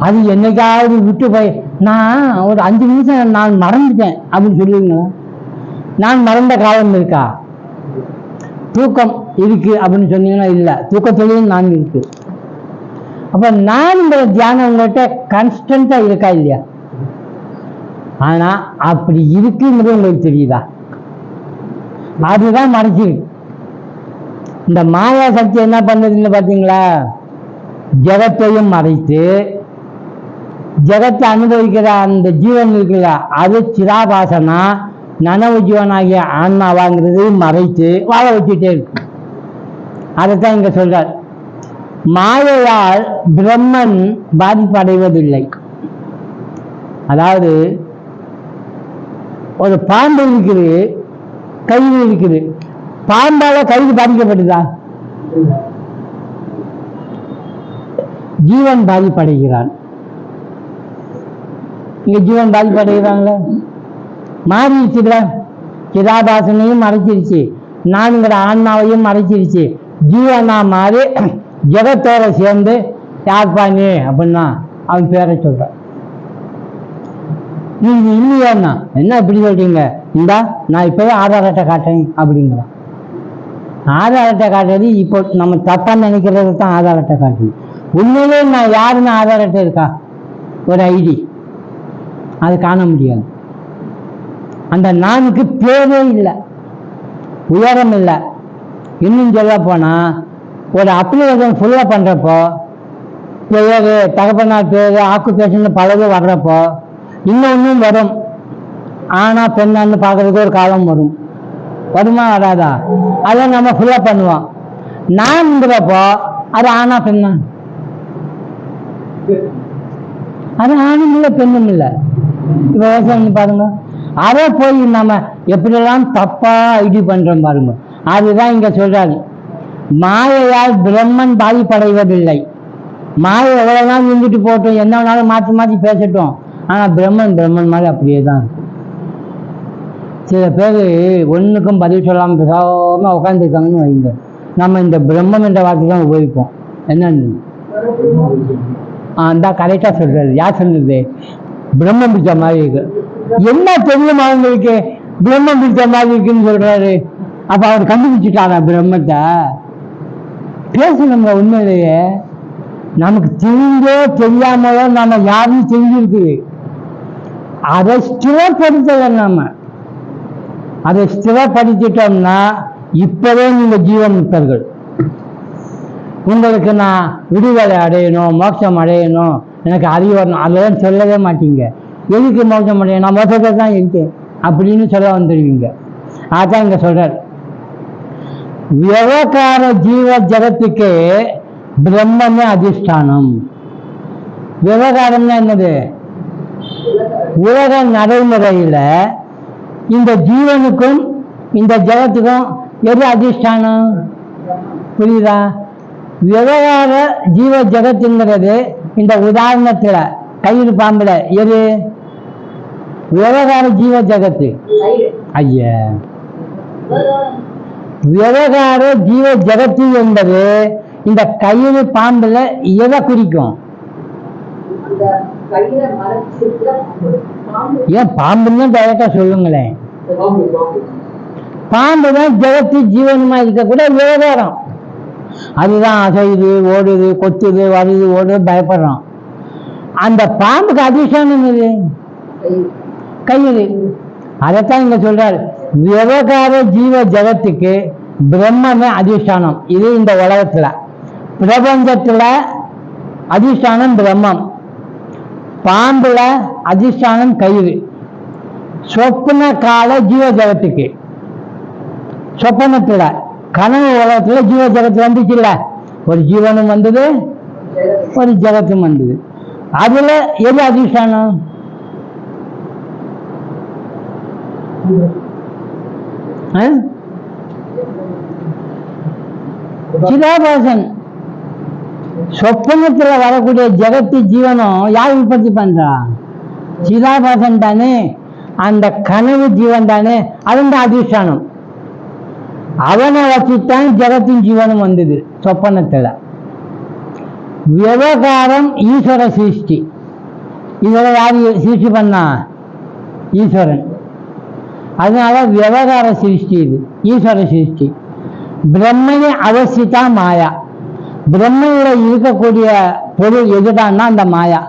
அது என்னைக்காவது விட்டு போய் நான் ஒரு 5 நிமிஷம் நான் மறந்துட்டேன் அப்படின்னு சொல்லுவீங்க. நான் மறந்த காலம் இருக்கா? தூக்கம் இருக்கு அப்படின்னு சொன்னீங்கன்னா இல்ல, தூக்கத்திலையும் நான் இருக்கு. அப்ப நான்ங்கிற தியானம் உங்கள்கிட்ட கான்ஸ்டன்டா இருக்கா இல்லையா? ஆனா அப்படி இருக்குங்கிறது உங்களுக்கு தெரியுதா? அதுதான் மறைச்சிருக்கு. இந்த மாயா சக்தி என்ன பண்ணுதுன்னு பாத்தீங்களா? ஜெகத்தையும் மறைத்து ஜெகத்தை அனுபவிக்கிற அந்த ஜீவன் இருக்குல்ல, அது சிதாபாசனா நனவு ஜீவனாகிய ஆன்மாவாங்கிறது மறைத்து வாழ வச்சுட்டே இருக்கு. அதைத்தான் இங்க சொல்றார். மாயையால் பிரம்மன் பாதிப்படைவதில்லை. அதாவது ஒரு பாம்பு இருக்குது, கயிறு இருக்குது. பாம்பால கயிறு பாதிக்கப்படுதா? ஜீவன் பாதிப்படைகிறான். இங்க ஜீவன் பாதிப்படைகிறாங்களே, மாறிடுச்சுல. சிதாபாசனையும் மறைச்சிருச்சு, நான்கிற ஆன்மாவையும் மறைச்சிருச்சு. ஜீவனா மாறி ஜெகத்தோட சேர்ந்து யார்ப்பா நீ அப்படின்னா அவன் பேரை சொல்றான். நீ இது இல்லையாண்ணா, என்ன இப்படி சொல்றீங்க? இந்தா நான் இப்பவே ஆதார் அட்டை காட்டுறேன் அப்படிங்கிறான். ஆதார் அட்டை காட்டுறது இப்போ நம்ம தப்பா நினைக்கிறது தான் ஆதார் அட்டை காட்டுது. உண்மையிலே நான் யாருன்னு ஆதார் அட்டை இருக்கா, ஒரு ஐடி, அது காண முடியாது. அந்த நானுக்கு பேரே இல்லை, உயரம் இல்லை. இன்னும் சொல்ல போனா ஒரு அப்ளிகேஷன் ஃபுல்லாக பண்ணுறப்போ பேர், தகப்பனார் பேர், ஆக்குபேஷன் பலது வர்றப்போ இன்னொன்னும் வரும். ஆனா பெண்ணான்னு பார்க்கறதுக்கு ஒரு காலம் வரும். வருமா வராதா? அதை நம்ம ஃபுல்லாக பண்ணுவோம். நான்ங்கிறப்போ அது ஆனா பெண்ணா? அது ஆணும் இல்லை பெண்ணும் இல்லை. இப்போ யோசனை பாருங்க. அதை போய் நம்ம எப்படியெல்லாம் தப்பா ஐடி பண்றோம் பாருங்க. அதுதான் இங்க சொல்றாரு. மாயையால் பிரம்மன் பாதிப்படைவதில்லை. மாயை எவ்வளவுதான் இருந்துட்டு போட்டோம், என்ன வேணாலும் மாற்றி மாற்றி பேசட்டும், ஆனா பிரம்மன் பிரம்மன் மாதிரி அப்படியே தான். சில பேர் ஒன்றுக்கும் பதில் சொல்லாமல் பேசாம உட்காந்துருக்காங்கன்னு வைங்க. நம்ம இந்த பிரம்மம் என்ற வார்த்தை தான் உபயோகிப்போம். என்னன்னு அந்த கரெக்டா சொல்றாரு. யார் சொன்னது? பிரம்மம் பிடிச்ச மாதிரி இருக்கு. என்ன தெரியும் அவங்களுக்கு பிரம்மம் பிடிச்ச மாதிரி இருக்குன்னு சொல்றாரு. அப்ப அவர் கண்டுபிடிச்சிட்டாரா பிரம்மத்தை? பேசணுங்க. உண்மையிலேயே நமக்கு தெரிஞ்சோ தெரியாமலோ நம்ம யாரும் தெரிஞ்சிருக்குது. அதை ஸ்திரப்படுத்தல. நம்ம அதை ஸ்திரப்படுத்திட்டோம்னா இப்பவே நீங்க ஜீவன் முக்தர்கள். உங்களுக்கு நான் விடுதலை அடையணும், மோட்சம் அடையணும், எனக்கு அறிவு வரணும், அதெல்லாம் சொல்லவே மாட்டீங்க. எதுக்கு மோட்சம் அடையணும்? நான் மோட்சத்தை தான் இருக்கேன் அப்படின்னு சொல்ல வந்துடுவீங்க. அதான் இங்க சொல்றார். விவகார ஜீவ ஜகத்துக்கு பிரம்மமே அதிஷ்டானம். விவகாரம்னா என்னது? உலக நடைமுறையில இந்த ஜீவனுக்கும் இந்த ஜகத்துக்கும் எது அதிஷ்டானம்? புரியுதா? விவகார ஜீவ ஜகத்துங்கிறது இந்த உதாரணத்துல கயிறு பாம்புல எது விவகார ஜீவ ஜகத்து? ஐயா, விவகார ஜீவ ஜகத்து என்பது இந்த கயிறு பாம்புல எதை குறிக்கும்? ஏன் பாம்புன்னு டைரக்டா சொல்லுங்களேன். பாம்பு தான் ஜகத்து ஜீவனுமா இருக்கக்கூட விவகாரம். அதுதான் அசையுது, ஓடுது, கொத்துது, வருது, ஓடுது, பயப்படுறோம். அந்த பாம்புக்கு அதிஷ்டானம் இது கயிறு. அதைத்தான் இங்க சொல்றாரு. விவகார ஜீவ ஜகத்துக்கு பிரம்மமே அதிஷ்டானம். இது இந்த உலகத்துல பிரபஞ்சத்துல அதிஷ்டானம் பிரம்மம், பாம்புல அதிஷ்டானம் கயிறு. சொப்பன கால ஜீவ ஜகத்துக்கு, சொப்பனத்துல கனவு உலகத்துல ஜீவ ஜகத்து வந்துச்சு இல்ல, ஒரு ஜீவனும் வந்தது, ஒரு ஜகத்தும் வந்தது. அதுல எது அதிஷ்டானம்? சிதாபாசன். சொப்பனத்துல வரக்கூடிய ஜகத்து ஜீவனம் யார் உற்பத்தி பண்றா? சிதாபாசன் தானே. அந்த கனவு ஜீவன் தானே, அதுதான் அதிஷ்டானம். அவனை வச்சுத்தான் ஜகத்தின் ஜீவனம் வந்தது சொப்பனத்துல. விவகாரம் ஈஸ்வர சிருஷ்டி. இதுல யாரு சிருஷ்டி பண்ணா? ஈஸ்வரன். அதனால விவகார சிருஷ்டி, இது ஈஸ்வர சிருஷ்டி. பிரம்மனே அவசியத்தா மாயா. பிரம்மனில இருக்கக்கூடிய பொருள் எதுதான்னா அந்த மாயா.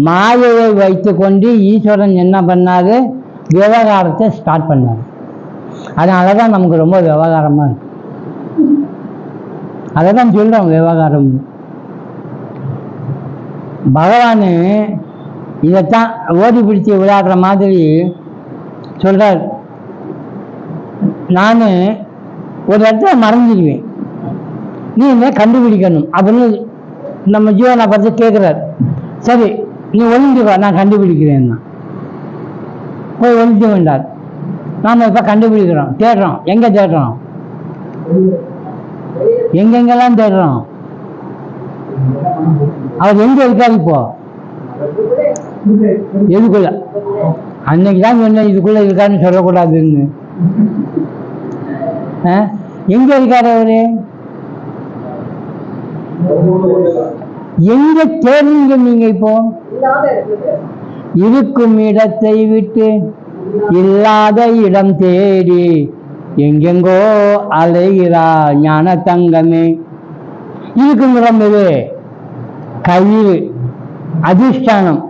மாயையை வைத்து கொண்டு ஈஸ்வரன் என்ன பண்ணாரு? விவகாரத்தை ஸ்டார்ட் பண்ணாரு. அதனாலதான் நமக்கு ரொம்ப விவகாரமா இருக்கு. அதைதான் சொல்றோம் விவகாரம். பகவானு இதைத்தான் ஓடி பிடிச்சி விளையாடுற மாதிரி சொல்றார். நான் ஒரு இடத்துல மறைஞ்சிடுவேன், நீ என்ன கண்டுபிடிக்கணும் அப்படின்னு நம்ம ஜீவனை பார்த்து கேட்குறாரு. சரி நீ ஒளிஞ்சுக்கோ, நான் கண்டுபிடிக்கிறேன். போய் ஒளிஞ்சு வேண்டார். நாம் இப்போ கண்டுபிடிக்கிறோம், தேடுறோம். எங்கே தேடுறோம்? எங்கெங்கெல்லாம் தேடுறோம்? அவர் எங்க இருக்காரு இப்போ? எதுக்குள்ள? அன்னைக்கு தான் சொன்ன இதுக்குள்ள இருக்காருன்னு சொல்லக்கூடாதுன்னு. எங்க இருக்காரு அவரு? எங்க தேடுறீங்க நீங்க இப்போ? இருக்கும் இடத்தை விட்டு இல்லாத இடம் தேடி எங்கெங்கோ அலைகிறா ஞான தங்கமே. இருக்கும் இடம் இது கயிறு, அதிஷ்டானம்.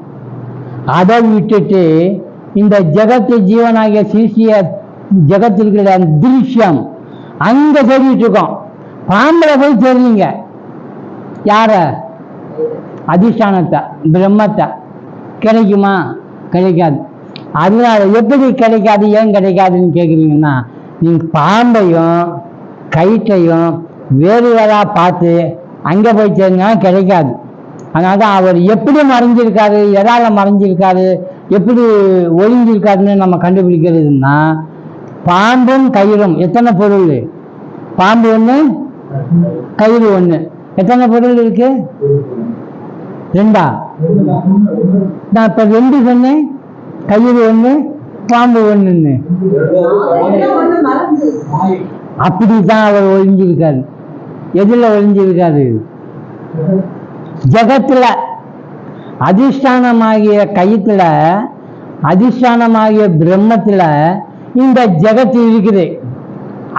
அதை விட்டுட்டு இந்த ஜகத்து ஜீவனாகிய சிசிய ஜகத்திற்கிற திருஷ்யம் அங்க தேடிட்டு இருக்கோம். பாம்புல போய் தேடுறீங்க. யார? அதிஷ்டானத்தை, பிரம்மத்தை. கிடைக்குமா? கிடைக்காது. அதனால எப்படி கிடைக்காது, ஏன் கிடைக்காதுன்னு கேட்குறீங்கன்னா, நீங்க பாம்பையும் கயிற்றையும் வேறு வேறா பார்த்து அங்கே போய் சேர்ந்தா கிடைக்காது. அதனால தான் அவர் எப்படி மறைஞ்சிருக்காரு, எதால மறைஞ்சிருக்காரு, எப்படி ஒளிஞ்சிருக்காருன்னு நம்ம கண்டுபிடிக்கிறதுன்னா, பாம்பும் கயிறும் எத்தனை பொருள்? பாம்பு ஒன்று, கயிறு ஒன்று. எத்தனை பொருள் இருக்கு? ரெண்டா? நான் இப்ப ரெண்டு சொன்னேன், கயிறு ஒண்ணு, பாம்பு ஒண்ணுன்னு. அப்படித்தான் அவர் ஒளிஞ்சிருக்காரு. எதுல ஒளிஞ்சிருக்காரு? ஜகத்துல. அதிஷ்டானமாகிய கயிற்றுல, அதிஷ்டானமாகிய பிரம்மத்துல இந்த ஜகத்து இருக்குது.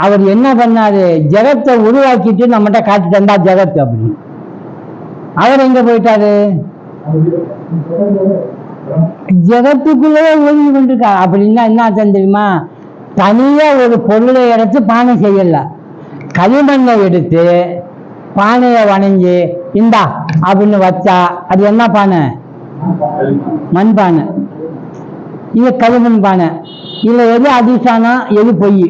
அவர் என்ன பண்ணாரு? ஜகத்தை உருவாக்கிட்டு நம்மகிட்ட காட்டி தந்தா ஜகத்து அப்படின்னு. அவர் எங்க போயிட்டாரு? ஜகத்துக்குள்ளே ஒழுங்கி கொண்டிருக்காரு. அப்படின்னா என்ன அர்த்தம் தெரியுமா? தனியா ஒரு பொருளை எடுத்து பானை செய்யல, களிமண்ணை எடுத்து பானையை வணைஞ்சு இந்தா அப்படின்னு வச்சா அது என்ன பானை? மண் பானை. இது களிமண் பானை. இதுல எது அதிஷ்டானம், எது பொய்?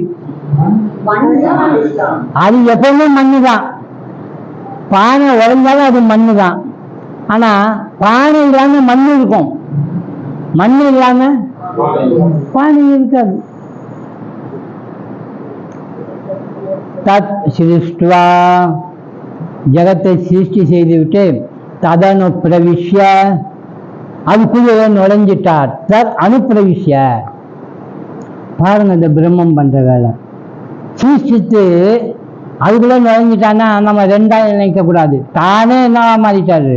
அது எப்பவுமே மண்ணு தான். பானை உடைஞ்சாலும் அது மண்ணு தான். ஆனா பானை இல்லாம மண் இருக்கும், மண் இல்லாம பானை இருக்காது. தத் சிருஷ்டுவா, ஜகத்தை சிருஷ்டி செய்துவிட்டு ததனு பிரவிஷ்ய, அதுக்குள்ளே நுழைஞ்சிட்டார். தத் அனுப்பிரவிஷ்ய. பாருங்க இந்த பிரம்மம் பண்ற வேலை. சிருஷ்டித்து அதுக்குள்ள நுழைஞ்சிட்டான்னா நம்ம ரெண்டாவது நினைக்க கூடாது. தானே என்னவா மாறிட்டாரு?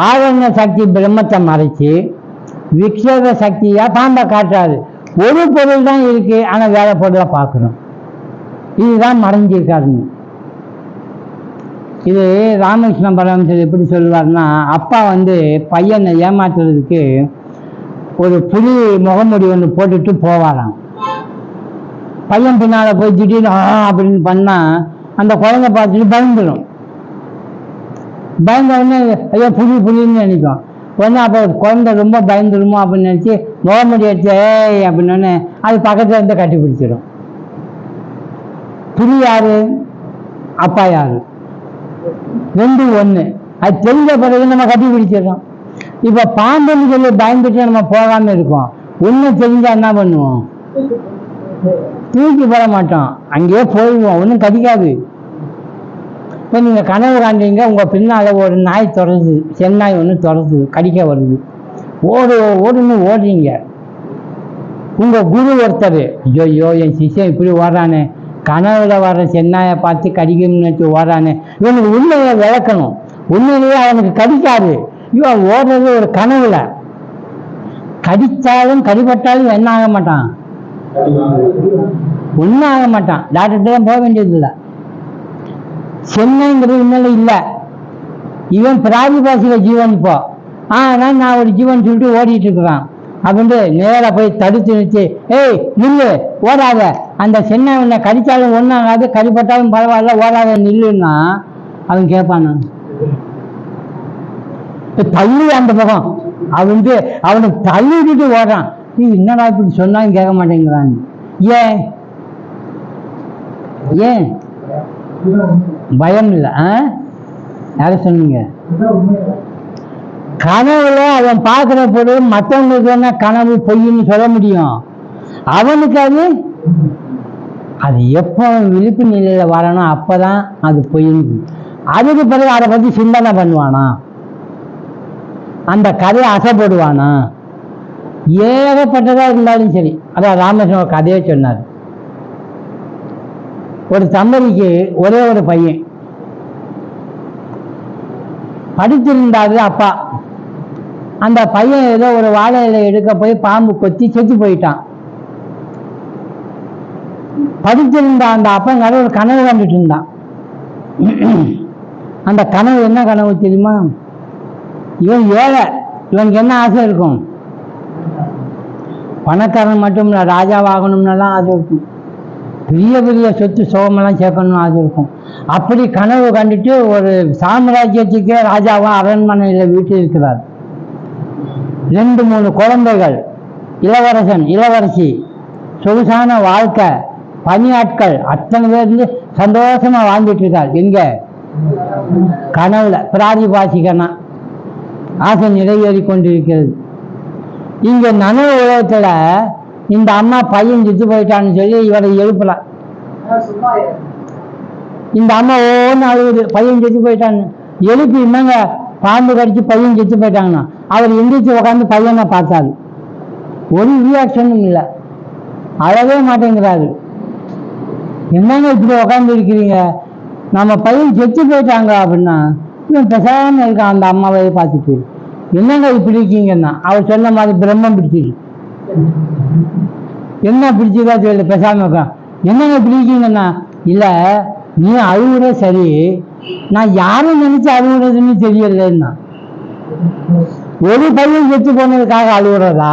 ஆவரண சக்தி பிரம்மத்தை மறைச்சு விக்ஷேப சக்தியா பாம்பை காட்டுறாரு. ஒரு பொருள் தான் இருக்கு, ஆனா வேற பொருளை பார்க்கணும். இதுதான் மறைஞ்சிருக்காருன்னு. இது ராமகிருஷ்ண பரமஹம்சர் எப்படி சொல்லுவார்னா, அப்பா பையனை ஏமாத்துறதுக்கு ஒரு புலி முகமுடி ஒன்று போட்டுட்டு போவாராம். பையன் பின்னால போய் திடீர்னு அப்படின்னு பண்ணா அந்த குழந்தை பார்த்துட்டு பயந்துடும். பயந்த உடனே ஐயோ புலி புலின்னு நினைக்கும். உடனே அப்போ குழந்தை ரொம்ப பயந்துடுமோ அப்படின்னு நினச்சி முகமுடி எடுத்து ஏய் அப்படின்னு அது பக்கத்துல இருந்து கட்டி பிடிச்சிடும். புலி யாரு, அப்பா யாரு, ரெண்டும் ஒண்ணு. அது தெரிஞ்ச பிறகு நம்ம கட்டி பிடிச்சிடறோம். இப்ப பாம்புன்னு சொல்லி பயந்துட்டு நம்ம போகாம இருக்கோம். ஒண்ணு தெரிஞ்சா என்ன பண்ணுவோம்? தூக்கி போட மாட்டோம், அங்கேயே போயிடுவோம். ஒன்றும் கடிக்காது. இப்போ நீங்க கனவு காண்றீங்க, உங்க பின்னால ஒரு நாய் தொடருது, சென்னாய் ஒன்று தொடருது, கடிக்க வருது. ஓடுன்னு ஓடுறீங்க. உங்க குரு ஒருத்தர் ஐயோ என் சிஷ்யன் இப்படி ஓடுறானே, கனவுல வர்ற சென்னாயை பார்த்து கடிக்கணும்னு வச்சு ஓடுறானே, இவனுக்கு உண்மையை விளக்கணும். உண்மையிலேயே அவனுக்கு கடிக்காது. இவன் ஓடுறது ஒரு கனவுல. கடிச்சாலும் கடிபட்டாலும் என்ன ஆக மாட்டான், ஒன்றும் ஆக மாட்டான். டாக்டர்கிட்ட போக வேண்டியது இல்லை. சென்னைங்கிறது உண்மையில இல்லை. இவன் பிராதிபாசிக ஜீவன். இப்போ நான் ஒரு ஜீவன் சொல்லிட்டு ஓடிட்டு இருக்கிறான் அப்படின்ட்டு நேராக போய் தடுத்து நிறுத்தி ஏய் நில்லு, ஓடாத, அந்த சென்னை உன்னை கடிச்சாலும் ஒன்றாகாது, கடிப்பட்டாலும் பரவாயில்ல, ஓடாத நில்லுன்னா அவன் கேட்பான். தள்ளி அந்த பக்கம் அவனுக்கு தள்ளி விட்டுட்டு ஓடுறான். நீ என்னடா இப்படி சொன்னாலும் கேட்க மாட்டேங்கிறான். ஏன் ஏன் பயம் இல்லை? யார சொன்னீங்க? கனவுல அவன் பார்க்கிற பொழுது மற்றவங்களுக்கு என்ன கனவு பொய்ன்னு சொல்ல முடியும்? அவனுக்கு அது எப்போ விழிப்பு நிலையில வரணும் அப்பதான் அது பொய்ன்னு. அதுக்கு பிறகு அதை பத்தி சிந்தனை பண்ணுவானா? அந்த கதையை அசைப்படுவானா? ஏகப்பட்டதா இருந்தாலும் சரி. அதான் ராமகிருஷ்ணன் ஒரு கதையை சொன்னார். ஒரு தம்பதிக்கு ஒரே ஒரு பையன், படித்திருந்தாரு அப்பா. அந்த பையன் ஏதோ ஒரு வாழை இலை எடுக்க போய் பாம்பு கொத்தி செத்து போயிட்டான். படித்திருந்த அந்த அப்பங்கார ஒரு கனவு கண்டுட்டு இருந்தான். அந்த கனவு என்ன கனவு தெரியுமா? இவன் ஏழை, இவனுக்கு என்ன ஆசை இருக்கும்? பணக்காரன் மட்டும் இல்லை, ராஜாவாகணும்னெல்லாம் ஆசை இருக்கும். பெரிய பெரிய சொத்து சோகமெல்லாம் சேர்க்கணும்னு ஆசை இருக்கும். அப்படி கனவு கண்டுட்டு ஒரு சாம்ராஜ்யத்துக்கே ராஜாவா அரண்மனையில் வீட்டில் இருக்கிறார். 2-3 குழந்தைகள், இளவரசன் இளவரசி, சொகுசான வாழ்க்கை, பணியாட்கள், அத்தனை பேர் இருந்து சந்தோஷமா வாழ்ந்துட்டு இருக்கார். எங்க? கனவுல. பிராதிபாசிகனா ஆசை நிறைவேறி கொண்டிருக்கிறது. இங்க நனவு உலகத்துல இந்த அம்மா பையன் செத்து போயிட்டான்னு சொல்லி இவரை எழுப்பலாம். இந்த அம்மா ஒவ்வொன்று அழுகுது, பையன் செத்து போயிட்டான்னு. எழுப்பி என்னங்க பாம்பு கடிச்சு பையன் செத்து போயிட்டாங்கன்னா அவர் எந்திரிச்சு உட்காந்து பையனை பார்த்தாரு. ஒரு ரியாக்ஷனும் இல்லை, அழவே மாட்டேங்கிறாரு. என்னங்க இப்படி உட்காந்து இருக்கிறீங்க? நம்ம பையன் செத்து போயிட்டாங்க அப்படின்னா இவன் பெசாம இருக்கான். அந்த அம்மாவையே பார்த்துட்டு என்னங்க இப்படி இருக்கீங்கன்னா அவர் சொன்ன மாதிரி பிரம்மம் பிடிச்சிருக்கு. என்ன பிடிச்சதா சொல்லு, பெசாம இருக்கான். என்னங்க இப்படி இருக்கீங்கன்னா, இல்லை நீ அழுகுற சரி, நான் யாரும் நினைச்சு அழுகுறதுன்னு தெரியலன்னா. ஒரு பையன் செத்து போனதுக்காக அழுகுறதா?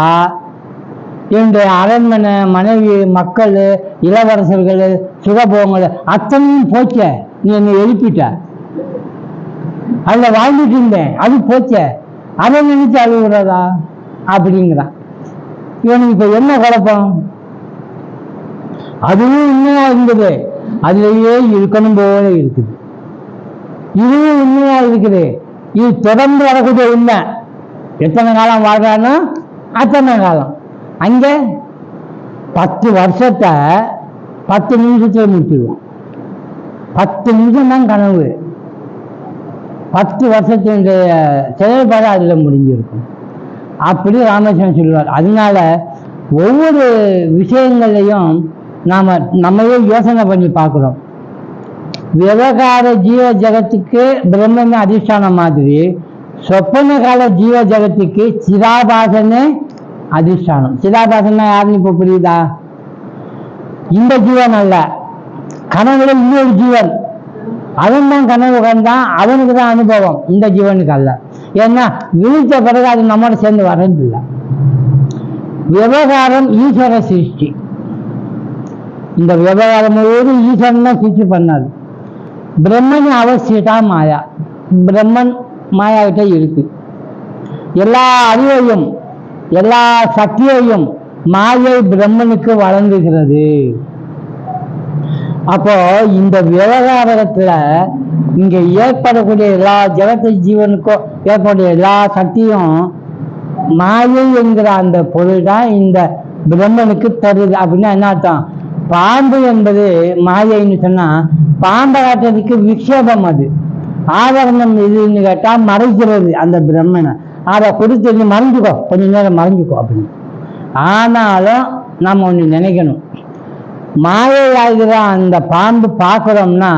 என்னுடைய அரண்மனை, மனைவி, மக்கள், இளவரசர்கள், சுகபோகங்கள் அத்தனையும் போச்ச. நீ என்னை எழுப்பிட்ட. அதில் வாழ்ந்துட்டு இருந்தேன், அது போச்ச. அதை நினைச்சு அழுகுறதா அப்படிங்கிறான். இவனுக்கு இப்ப என்ன குழப்பம்? அதுவும் உண்மையா இருந்தது, அதுலேயே இருக்கணும் போல இருக்குது. இதுவும் உண்மையா இருக்குது, இது தொடர்ந்து வரக்கூடிய உண்மை. எத்தனை காலம் வாழ்றானோ அத்தனை காலம். அங்க 10 வருஷத்தை 10 நிமிஷத்துல முடிச்சிடுவோம். 10 நிமிஷம் தான் கனவு. 10 வருஷத்தினுடைய செயல்பாடு அதில் முடிஞ்சிருக்கும். அப்படி ராமகிருஷ்ணன் சொல்லுவார். அதனால ஒவ்வொரு விஷயங்களையும் நம்மளே யோசனை பண்ணி பார்க்குறோம். விவகார ஜீவ ஜகத்துக்கு பிரம்மமே அதிஷ்டானம் மாதிரி, சொப்பன கால ஜீவ ஜகத்துக்கு சிதாபாசனே அதிஷ்டானம். சிதாபாசனா யாருன்னு இப்போ புரியுதா? இந்த ஜீவன் அல்ல, கனவுல இன்னொரு ஜீவன். அவன் தான் கனவு கண்டான், அவனுக்கு தான் அனுபவம், இந்த ஜீவனுக்கு அல்ல. ஏன்னா விழித்த பிறகு அது நம்மோட சேர்ந்து வர்றதில்லை. விவகாரம் ஈஸ்வர சிருஷ்டி. இந்த விவகாரம் முழுவதும் ஈஸ்வரன் தான் சிருஷ்டி பண்ணாது. பிரம்மன் அவசியத்தா மாயா. பிரம்மன் மாயாகிட்ட இருக்கு. எல்லா அறிவையும் எல்லா சக்தியையும் மாயை பிரம்மனுக்கு வழங்குகிறது. அப்போ இந்த விவகாரத்துல இங்க ஏற்படக்கூடிய எல்லா ஜகத்து ஜீவனுக்கும் ஏற்படக்கூடிய எல்லா சக்தியும் மாயை என்கிற அந்த பொருள் தான் இந்த பிரம்மனுக்கு தருது. அப்படின்னா என்ன அர்த்தம்? பாம்பு என்பது மாயைன்னு சொன்னா பாம்பை காட்டுறதுக்கு விக்ஷேபம், அது ஆவரணம் எதுன்னு கேட்டா மறைக்கிறது அந்த பிரம்மனை. அதை கொடுத்து மறைஞ்சுக்கோ, கொஞ்ச நேரம் மறைஞ்சுக்கோ அப்படின்னு. ஆனாலும் நம்ம ஒன்று நினைக்கணும், மாயை ஆகிற அந்த பாம்பு பார்க்குறோம்னா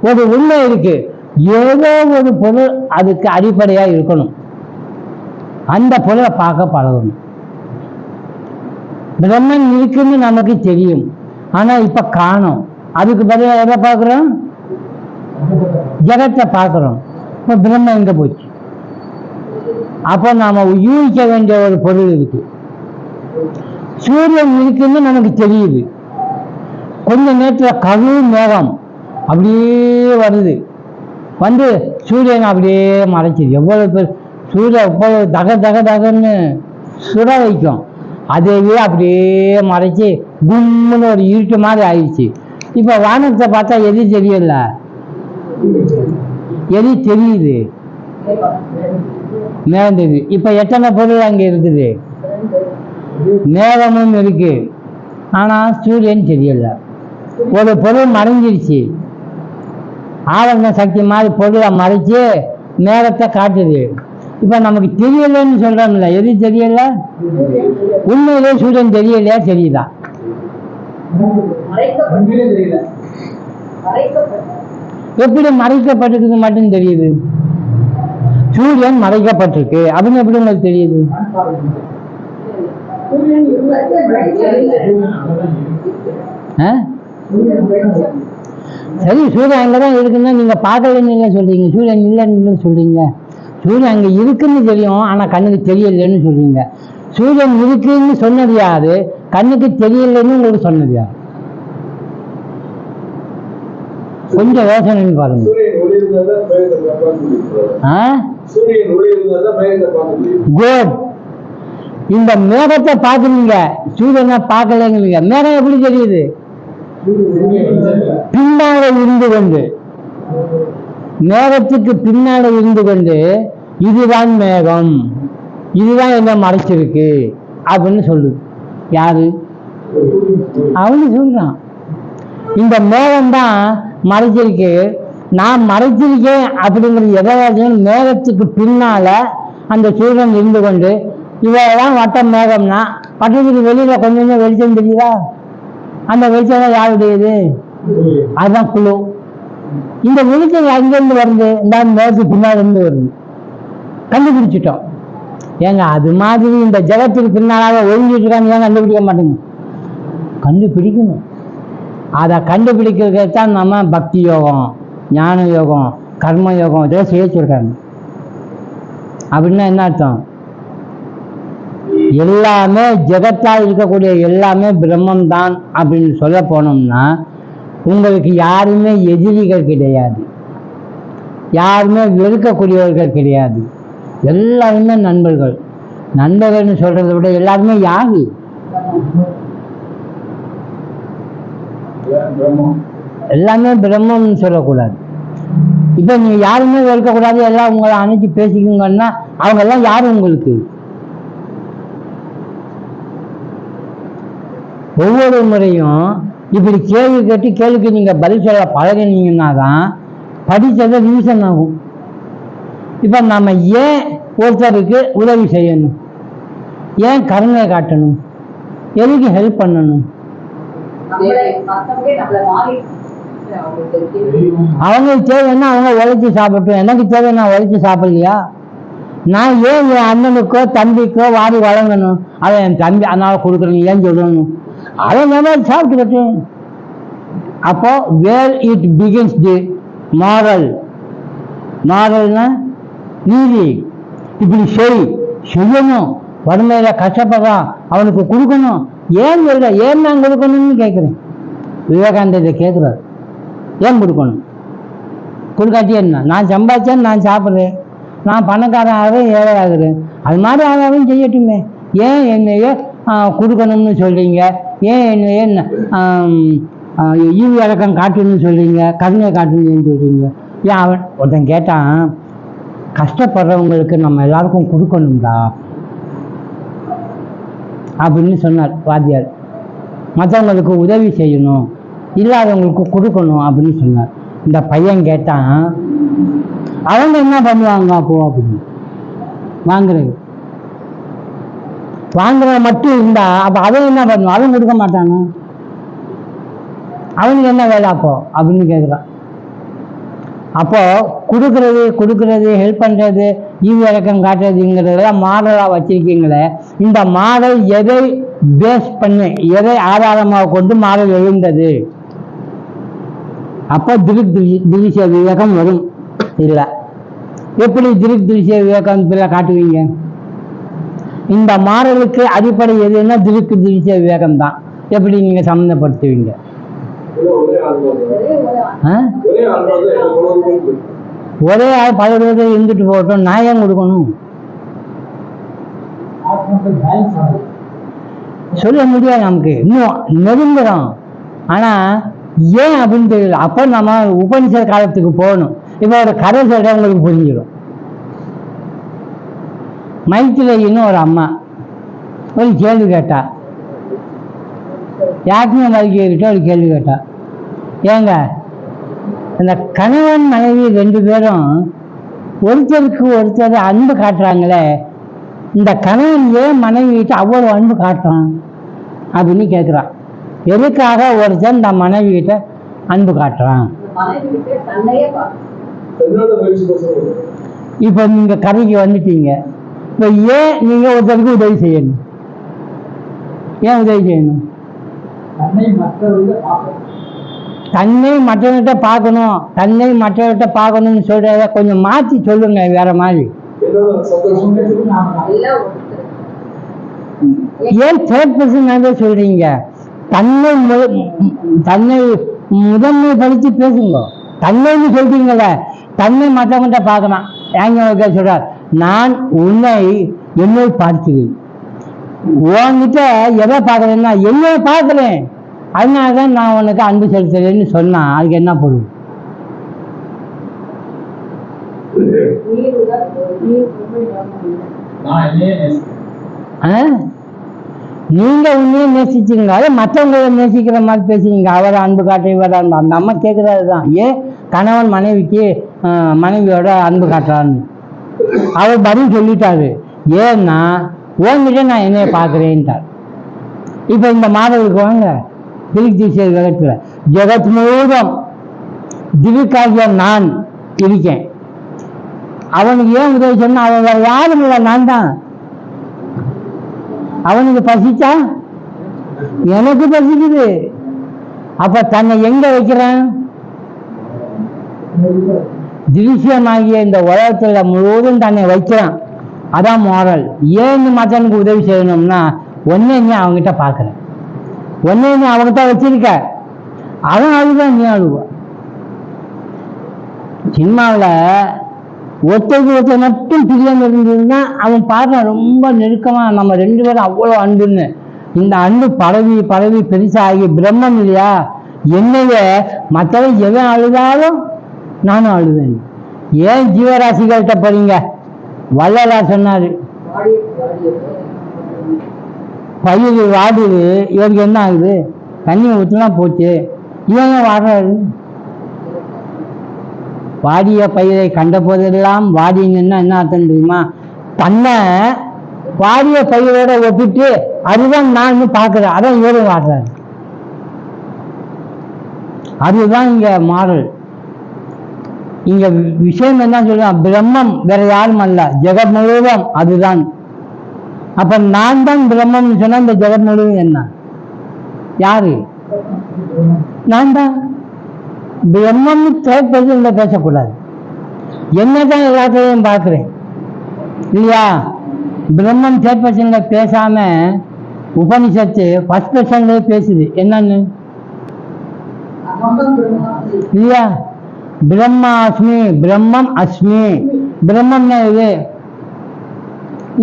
ஒரு உண்மை இருக்கு, ஏதோ ஒரு பொருள் அதுக்கு அடிப்படையா இருக்கணும். அந்த பொருளை பார்க்க பழகணும். பிரம்மன் இருக்குன்னு நமக்கு தெரியும், ஆனா இப்ப காணோம். அதுக்கு பதிலாக எதை பார்க்கிறோம்? ஜெகத்தை பார்க்கிறோம். இப்போ பிரம்மன் எங்க போச்சு? அப்போ நாம யூகிக்க வேண்டிய ஒரு பொருள் இருக்கு. சூரியன் இருக்குன்னு நமக்கு தெரியுது. கொஞ்ச நேரத்துல கரு மேகம் அப்படியே வருது, வந்து சூரியன் அப்படியே மறைச்சிது. எவ்வளவு பேர் சூரியன் எவ்வளவு தக தக தகன்னு சுட வைக்கும். அதையே அப்படியே மறைச்சி கும்முன்னு ஒரு இருட்டு மாதிரி ஆயிடுச்சு. இப்போ வானத்தை பார்த்தா எது தெரியல, எது தெரியுது? மேகம் தெரியுது. இப்போ எத்தனை பொருள் அங்கே இருக்குது? மேகமும் இருக்கு, ஆனால் சூரியன் தெரியல. ஒரு பொருள் மறைஞ்சிருச்சு, ஆவரண சக்தி மாதிரி பொருளை மறைச்சு மேகத்தை காட்டுது. இப்போ நமக்கு தெரியலன்னு சொல்றோம்ல, எது தெரியல? உண்மையிலே சூரியன் தெரியலையா தெரியுதா? எப்படி மறைக்கப்பட்டிருக்கு மட்டும் தெரியுது? சூரியன் மறைக்கப்பட்டிருக்கு அப்படின்னு எப்படி உங்களுக்கு தெரியுது? சரி, சூரியன் அங்கதான் இருக்குன்னா நீங்க பார்க்கலன்னு சொல்றீங்க, சூரியன் இல்லைன்னு சொல்றீங்க. சூரியன் அங்க இருக்குன்னு தெரியும், ஆனா கண்ணுக்கு தெரியலன்னு சொல்றீங்க. சூரியன் இருக்குன்னு சொன்னது யாரு? கண்ணுக்கு தெரியலன்னு உங்களுக்கு சொன்னது யாரு? கொஞ்சம் யோசனை பாருங்க. குட். இந்த மேகத்தை பாக்குறீங்க, சூரியனை பார்க்கலங்க. மேகம் எப்படி தெரியுது? பின்னால இருந்து கொண்டு, மேகத்துக்கு பின்னால இருந்து கொண்டு இதுதான் மேகம், இதுதான் என்ன மறைச்சிருக்கு அப்படின்னு சொல்லுது. யாரு? அவனு சொல்றான், இந்த மேகம் தான் மறைச்சிருக்கு, நான் மறைச்சிருக்கேன் அப்படிங்கிறது எதாவது மேகத்துக்கு பின்னால அந்த சூரியன் இருந்து கொண்டு இவெல்லாம் வட்டம் மேகம்னா வட்டத்துக்கு வெளியில கொஞ்சம் கொஞ்சம் வெளிச்சம் தெரியுதா? அந்த வெளிச்சம் தான் யாருடையது? அதுதான் குழு. இந்த வெளிச்சம் அங்கிருந்து வருது, இந்த மேகத்துக்கு பின்னாடி இருந்து வருது. கண்டுபிடிச்சிட்டோம். ஏங்க அது மாதிரி இந்த ஜகத்துக்கு பின்னாலாக ஒழிஞ்சிட்டு இருக்கான்னு ஏன் கண்டுபிடிக்க மாட்டேங்க? கண்டுபிடிக்கணும். அதை கண்டுபிடிக்கிறதுக்கு தான் நம்ம பக்தி யோகம், ஞான யோகம், கர்ம யோகம் இதெல்லாம் செய்ய சொல்றாங்க. அப்படின்னா என்ன அர்த்தம்? எல்லாமே ஜெகத்தால் இருக்கக்கூடிய எல்லாமே பிரம்மம் தான் அப்படின்னு சொல்ல போனோம்னா உங்களுக்கு யாருமே எதிரிகள் கிடையாது, யாருமே வெறுக்கக்கூடியவர்கள் கிடையாது, எல்லாருமே நண்பர்கள். நண்பர்கள்னு சொல்றதை விட எல்லாருமே யாரு? எல்லாமே பிரம்மம்னு சொல்லக்கூடாது. இப்ப நீங்க யாருமே வெறுக்கக்கூடாது, எல்லாம் உங்களை அணைச்சி பேசிக்கோங்கன்னா அவங்க எல்லாம் யாரு உங்களுக்கு? ஒவ்வொரு முறையும் இப்படி கேள்வி கேட்டு கேள்விக்கு நீங்க பதில் சொல்ல பழகினீங்கன்னா தான் படித்ததை ரிவிஷன் ஆகும். இப்ப நம்ம ஏன் ஒருத்தருக்கு உதவி செய்யணும்? ஏன் கருணை காட்டணும்? எதுக்கு ஹெல்ப் பண்ணணும்? அவங்களுக்கு தேவைன்னா அவங்க உழைச்சி சாப்பிட்டோம், எனக்கு தேவை நான் உழைச்சி சாப்பிடலையா? நான் ஏன் என் அண்ணனுக்கோ தம்பிக்கோ வாரி வழங்கணும்? அதை என் தம்பி அதனால கொடுக்குறேன் ஏன் சொல்லணும்? அதை நம்ம சாப்பிட்டுக்கிட்டு. அப்போ வேர் இட் பிகின்ஸ் தி மாரல். மாரல்னா நீதி. இப்படி செய்யணும், வறுமையில கஷ்டப்படுறான் அவனுக்கு கொடுக்கணும். ஏன் சொல்ற? ஏன் நான் கொடுக்கணும்னு கேட்குறேன். விவேகானந்தத்தை கேட்குறாரு, ஏன் கொடுக்கணும்? கொடுக்காட்டி என்ன? நான் சம்பாதிச்சேன், நான் சாப்பிட்றேன், நான் பணக்காரன் ஆகிறேன், ஏழை ஆகுறேன், அது மாதிரி ஆகாவும் செய்யட்டுமே. ஏன் என்னையே கொடுக்கணும்னு சொல்றீங்க? ஏன் என்னையே ஈவு இறக்கம் காட்டணும்னு சொல்றீங்க, கருணை காட்டணும்னு சொல்றீங்க? ஏன் அவன் ஒருத்தன் கேட்டான், கஷ்டப்படுறவங்களுக்கு நம்ம எல்லாருக்கும் கொடுக்கணும்டா அப்படின்னு சொன்னார் வாத்தியார். மற்றவங்களுக்கு உதவி செய்யணும், இல்லாதவங்களுக்கு கொடுக்கணும் அப்படின்னு சொன்னார். இந்த பையன் கேட்டான், அவங்க என்ன பண்ணுவாங்க அப்போ அப்படின்னு? வாங்குறது மட்டும் இருந்தா அப்ப அவன் என்ன பண்ணுவான்? அவன் கொடுக்க மாட்டாங்க, அவனுக்கு என்ன வேலை அப்போ அப்படின்னு கேட்குறான். அப்போ கொடுக்கறது ஹெல்ப் பண்றது, ஈவு இறக்கம் காட்டுறதுங்கிறதெல்லாம் மாடலாக வச்சிருக்கீங்களே, இந்த மாடல் எதை பேஸ் பண்ணி, எதை ஆதாரமாக கொண்டு மாடல் எழுந்தது? அப்போ திருஷ்ய விவேகம் வரும். இல்லை, எப்படி திருஷ்ய விவேகம் காட்டுவீங்க? இந்த மாடலுக்கு அடிப்படை எதுன்னா திருஷ்ய விவேகம் தான். எப்படி நீங்க சம்மந்தப்படுத்துவீங்க? ஒரே ஆள் பல பேர் இருந்துட்டு போகட்டும், நான் ஏன் கொடுக்கணும்? சொல்ல முடியாது, நமக்கு இன்னும் நெருங்குறோம். ஆனா ஏன் அப்படின்னு தெரியல. அப்போ நம்ம உபநிஷத காலத்துக்கு போகணும். இப்போ ஒரு கதை சொல்ற உங்களுக்கு புரிஞ்சிடும். மைத்திரேயின்னு ஒரு அம்மா ஒரு கேள்வி கேட்டா, யாருக்குமே மதிக்கிட்ட ஒரு கேள்வி கேட்டா, ஏங்க இந்த கணவன் மனைவி 2 பேரும் ஒருத்தருக்கு ஒருத்தர் அன்பு காட்டுறாங்களே, இந்த கணவன் ஏன் மனைவி கிட்ட அவ்வளவு அன்பு காட்டுறான் அப்படின்னு கேட்குறான். எதுக்காக ஒருத்தன் இந்த மனைவி கிட்ட அன்பு காட்டுறான்? இப்போ நீங்க கதைக்கு வந்துட்டீங்க. இப்போ ஏன் நீங்க ஒருத்தருக்கு உதவி செய்யணும்? ஏன் உதவி செய்யணும்? தன்னை மற்றவர்கிட்ட பார்க்கணும், தன்னை மற்றவர்கிட்ட பார்க்கணும்னு சொல்றத கொஞ்சம் மாற்றி சொல்லுங்க, வேற மாதிரி. ஏன் தேர்ட் பர்சன் சொல்றீங்க? தன்னை முதன்மைப்படுத்தி பேசுங்க. தன்னைன்னு சொல்றீங்கள, தன்னை மற்றவங்கிட்ட பார்க்கணும். ஏங்க சொல்றார், நான் என்னை பார்க்கிறேன். உன்கிட்ட எதை பார்க்கறேன்னா என்னை பார்க்கிறேன், அதனாலதான் நான் உனக்கு அன்பு செலுத்துறேன்னு சொன்னா அதுக்கு என்ன பொருள்? நீங்க உண்மையை நேசிச்சீங்க, அதை மற்றவங்களை நேசிக்கிற மாதிரி பேசுறீங்க. அவரை அன்பு காட்ட இவர அந்த அம்மா கேட்கறதுதான், ஏன் கணவன் மனைவியோட அன்பு காட்டுறான்னு. அவர் பதில் சொல்லிட்டாரு, ஏன்னா உங்ககிட்ட நான் என்னைய பார்க்கிறேன்ட்டார். இப்ப இந்த மாதவருக்கு வாங்க, திருச்சி ஜெகத்துல ஜெகத் முழுவதும் திவிக்காகிய நான் இருக்கேன். அவனுக்கு ஏன் உதவி சொன்னா, அவன் வேற யாரும் இல்லை, நான் தான். அவனுக்கு பசிச்சா எனக்கு பசிக்குது. அப்ப தன்னை எங்க வைக்கிறான்? திருஷ்யமாகிய இந்த உலகத்துல முழுவதும் தன்னை வைக்கிறான். அதான் மாரல். ஏன் மற்றவனுக்கு உதவி செய்யணும்னா, ஒன்னே நீ அவங்ககிட்ட பார்க்குற, ஒன்னே நீ அவங்ககிட்ட வச்சிருக்க, அவன் அழுதான், நீ அழுவ. சினிமாவில் ஒருத்தருக்கு மட்டும் பிரியம் இருந்ததுன்னா அவன் பாடுற ரொம்ப நெருக்கமாக நம்ம 2 பேரும் அவ்வளோ அன்புன்னு. இந்த அன்பு பரவி பரவி பெருசாகி பிரம்மம் இல்லையா, என்னைய மற்றவன் எவன் அழுதாலும் நானும் அழுவேன். ஏன் ஜீவராசிகள்கிட்ட போறீங்க? வள்ளலார் சொன்னாரு, பயிர் வாடுது, இவருக்கு என்ன ஆகுது? தண்ணி ஊற்றுனா போச்சு, இவங்க வாடுறாரு. வாடிய பயிரை கண்ட போதெல்லாம் வாடிங்கன்னா என்ன அர்த்தம் தெரியுமா? தன்னை வாடிய பயிரோட ஒப்பிட்டு அதுதான் நான் பார்க்கிறேன், அதான் இவரும் வாடுறாரு. அதுதான் இங்க மாறல். இங்க விஷயம் என்ன சொல்லுவான்? பிரம்மம் வேற யாரும் அல்ல, ஜெகத் முழுவதும் அதுதான். அப்ப நான் தான் பிரம்மம்னு சொன்னா இந்த ஜெகத் முழுவதும் என்ன? யாரு? நான் தான் பிரம்மம்னு தேர்ப்பது பேசக்கூடாது. என்னதான் எல்லாத்தையும் பார்க்கிறேன் இல்லையா? பிரம்மம் தேர்ட் பர்சன்ல பேசாம உபனிஷத்து ஃபர்ஸ்ட் பர்சன்ல பேசுது. என்னன்னு இல்லையா? பிரம்மாஸ்மி, பிரம்மம் அஸ்மி. பிரம்மம்னா இது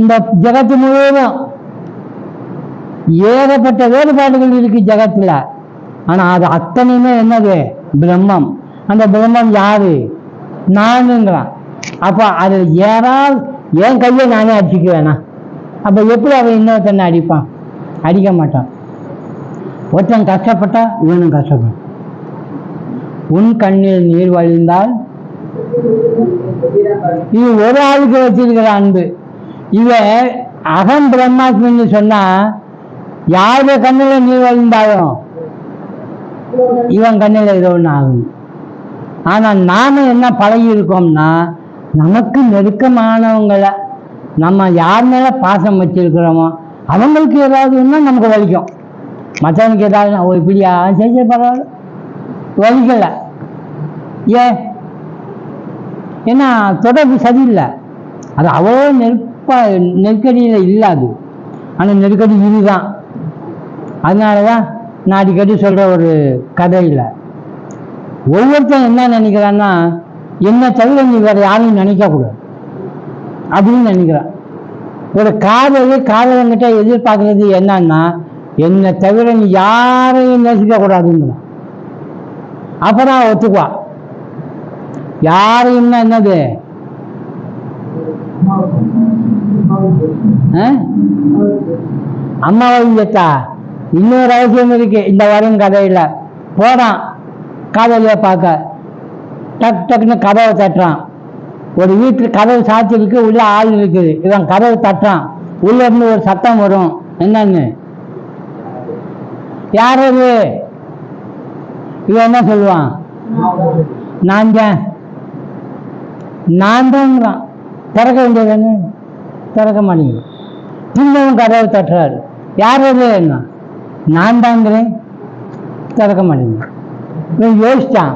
இந்த ஜெகத்து முழுவதும் ஏகப்பட்ட வேறுபாடுகள் இருக்கு ஜெகத்துல. ஆனா அது அத்தனையுமே என்னது? பிரம்மம். அந்த பிரம்மம் யாரு? நானுங்கிறான். அப்ப அது யாரால் என் கையை நானே அடிச்சுக்க வேணாம். அப்ப எப்படி அவன் இன்னொருத்தனை அடிப்பான்? அடிக்க மாட்டான். ஒருத்தன் கஷ்டப்பட்டா இவனும் கஷ்டப்படும். உன் கண்ணில் நீர் வழிந்தால் இது ஒரு ஆளுக்கு வச்சிருக்கிற அன்பு. இவன் அகம் பிரம்மாஸ்மின்னு சொன்னா யாருடைய கண்ணில நீர் வழிந்தாலும் இவன் கண்ணில் ஏதோ ஒன்று ஆகும். ஆனா நாம என்ன பழகி இருக்கோம்னா, நமக்கு நெருக்கமானவங்களை நம்ம யார் மேல பாசம் வச்சிருக்கிறோமோ அவங்களுக்கு ஏதாவது ஒன்றா நமக்கு வலிக்கும். மற்றவனுக்கு ஏதாவது ஒரு இப்படியா செஞ்ச பரவாயில்ல, வலிக்கல. ஏன்? ஏன்னா தொடர்பு சரியில்லை. அது அவ்வளோ நெருக்கடியில் இல்லாது. ஆனால் நெருக்கடி இதுதான். அதனாலதான் நான் அடிக்கடி சொல்ற ஒரு கதையில் ஒவ்வொருத்தரும் என்ன நினைக்கிறான்னா, என்ன தவிர நீ வேற யாரையும் நினைக்கக்கூடாது அப்படின்னு நினைக்கிறான். ஒரு காதலங்கிட்ட எதிர்பார்க்கறது என்னன்னா, என்னை தவிர நீ யாரையும் நேசிக்க கூடாதுங்கிறான். அப்பதான் ஒத்துக்குவா. யாரையும்னா என்னது? அம்மாவை கேட்டா இன்னொரு அவசியம் இருக்கு இந்த வரும் கதையில. போறான் காதலிய பார்க்க, டக் டக்குன்னு கதவை தட்டுறான். ஒரு வீட்டில் கதவு சாத்தி இருக்கு, உள்ள ஆள் இருக்குது. இவன் கதவை தட்டுறான், உள்ள இருந்து ஒரு சத்தம் வரும். என்னன்னு? யாரது? இவன் என்ன சொல்லுவான்? நான் தான்ங்கிறான். திறக்க வேண்டியதுன்னு திறக்க மாட்டேங்குது. திரும்பவும் கதவை தட்டுறாரு. யாரது? என்ன? நான் தாங்கிறேன், திறக்க மாட்டேங்குது. இவன் யோசிச்சான்,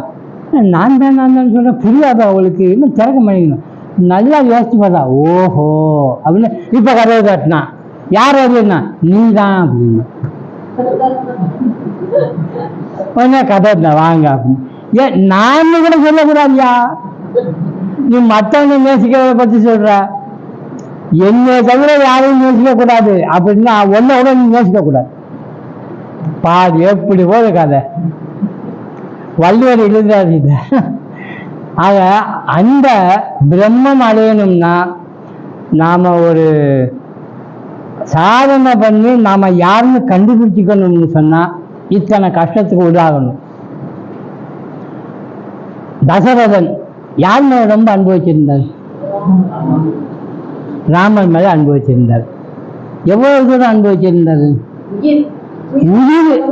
நான் தான் சொல்றேன், புரியாது அவளுக்கு, இன்னும் திறக்க மாட்டேங்குது. நல்லா யோசிச்சு பார்த்தா, ஓஹோ அப்படின்னு இப்ப கதவை தட்டினான். யார் அதுன்னா? நீ தான் அப்படின்னு. உடனே கதை வாங்க அப்படின்னு. ஏன் நான் கூட சொல்லக்கூடாதியா? நீ மற்றவங்க நேசிக்கிறத பத்தி சொல்ற, என்னை தவிர யாரையும் நேசிக்க கூடாது அப்படின்னா ஒன்ன கூட நீ நேசிக்க கூடாது. பாது எப்படி போகுது கதை. வள்ளுவர் எழுதுறாரு இத. ஆக அந்த பிரம்மம் அடையணும்னா நாம ஒரு சாதனை பண்ணி நாம யாருன்னு கண்டுபிடிச்சிக்கணும்னு சொன்னா இத்தனை கஷ்டத்துக்கு உள்ளாகணும். தசரதன் யார் மேல ரொம்ப அனுபவிச்சிருந்தார்? ராமன் மேல அனுபவிச்சிருந்தார். எவ்வளவு தூரம் அனுபவிச்சிருந்தாரு? உயிர்,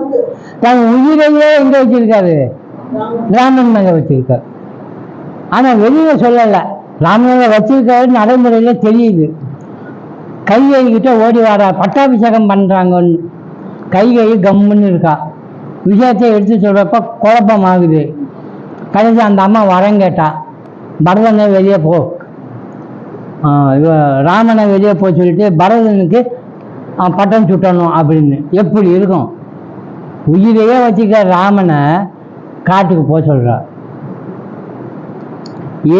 தன் உயிரையே எங்க வச்சிருக்காரு? ராமன் மேல வச்சிருக்காரு. ஆனா வெளியில சொல்லல. ராமன் வச்சிருக்காரு நடைமுறையில தெரியுது. கைகை கிட்ட ஓடி வாரா, பட்டாபிஷேகம் பண்றாங்கன்னு. கைகை கம்முன்னு இருக்கா. விஷயத்தை எடுத்து சொல்றப்ப குழப்பம் ஆகுது. கடைசி அந்த அம்மா வரம் கேட்டா, பரதனை வெளியே போ, ராமனை வெளியே போக சொல்லிட்டு பரதனுக்கு பட்டம் சுட்டணும் அப்படின்னு. எப்படி இருக்கும்? உயிரையே வச்சுக்க ராமனை காட்டுக்கு போக சொல்றார்.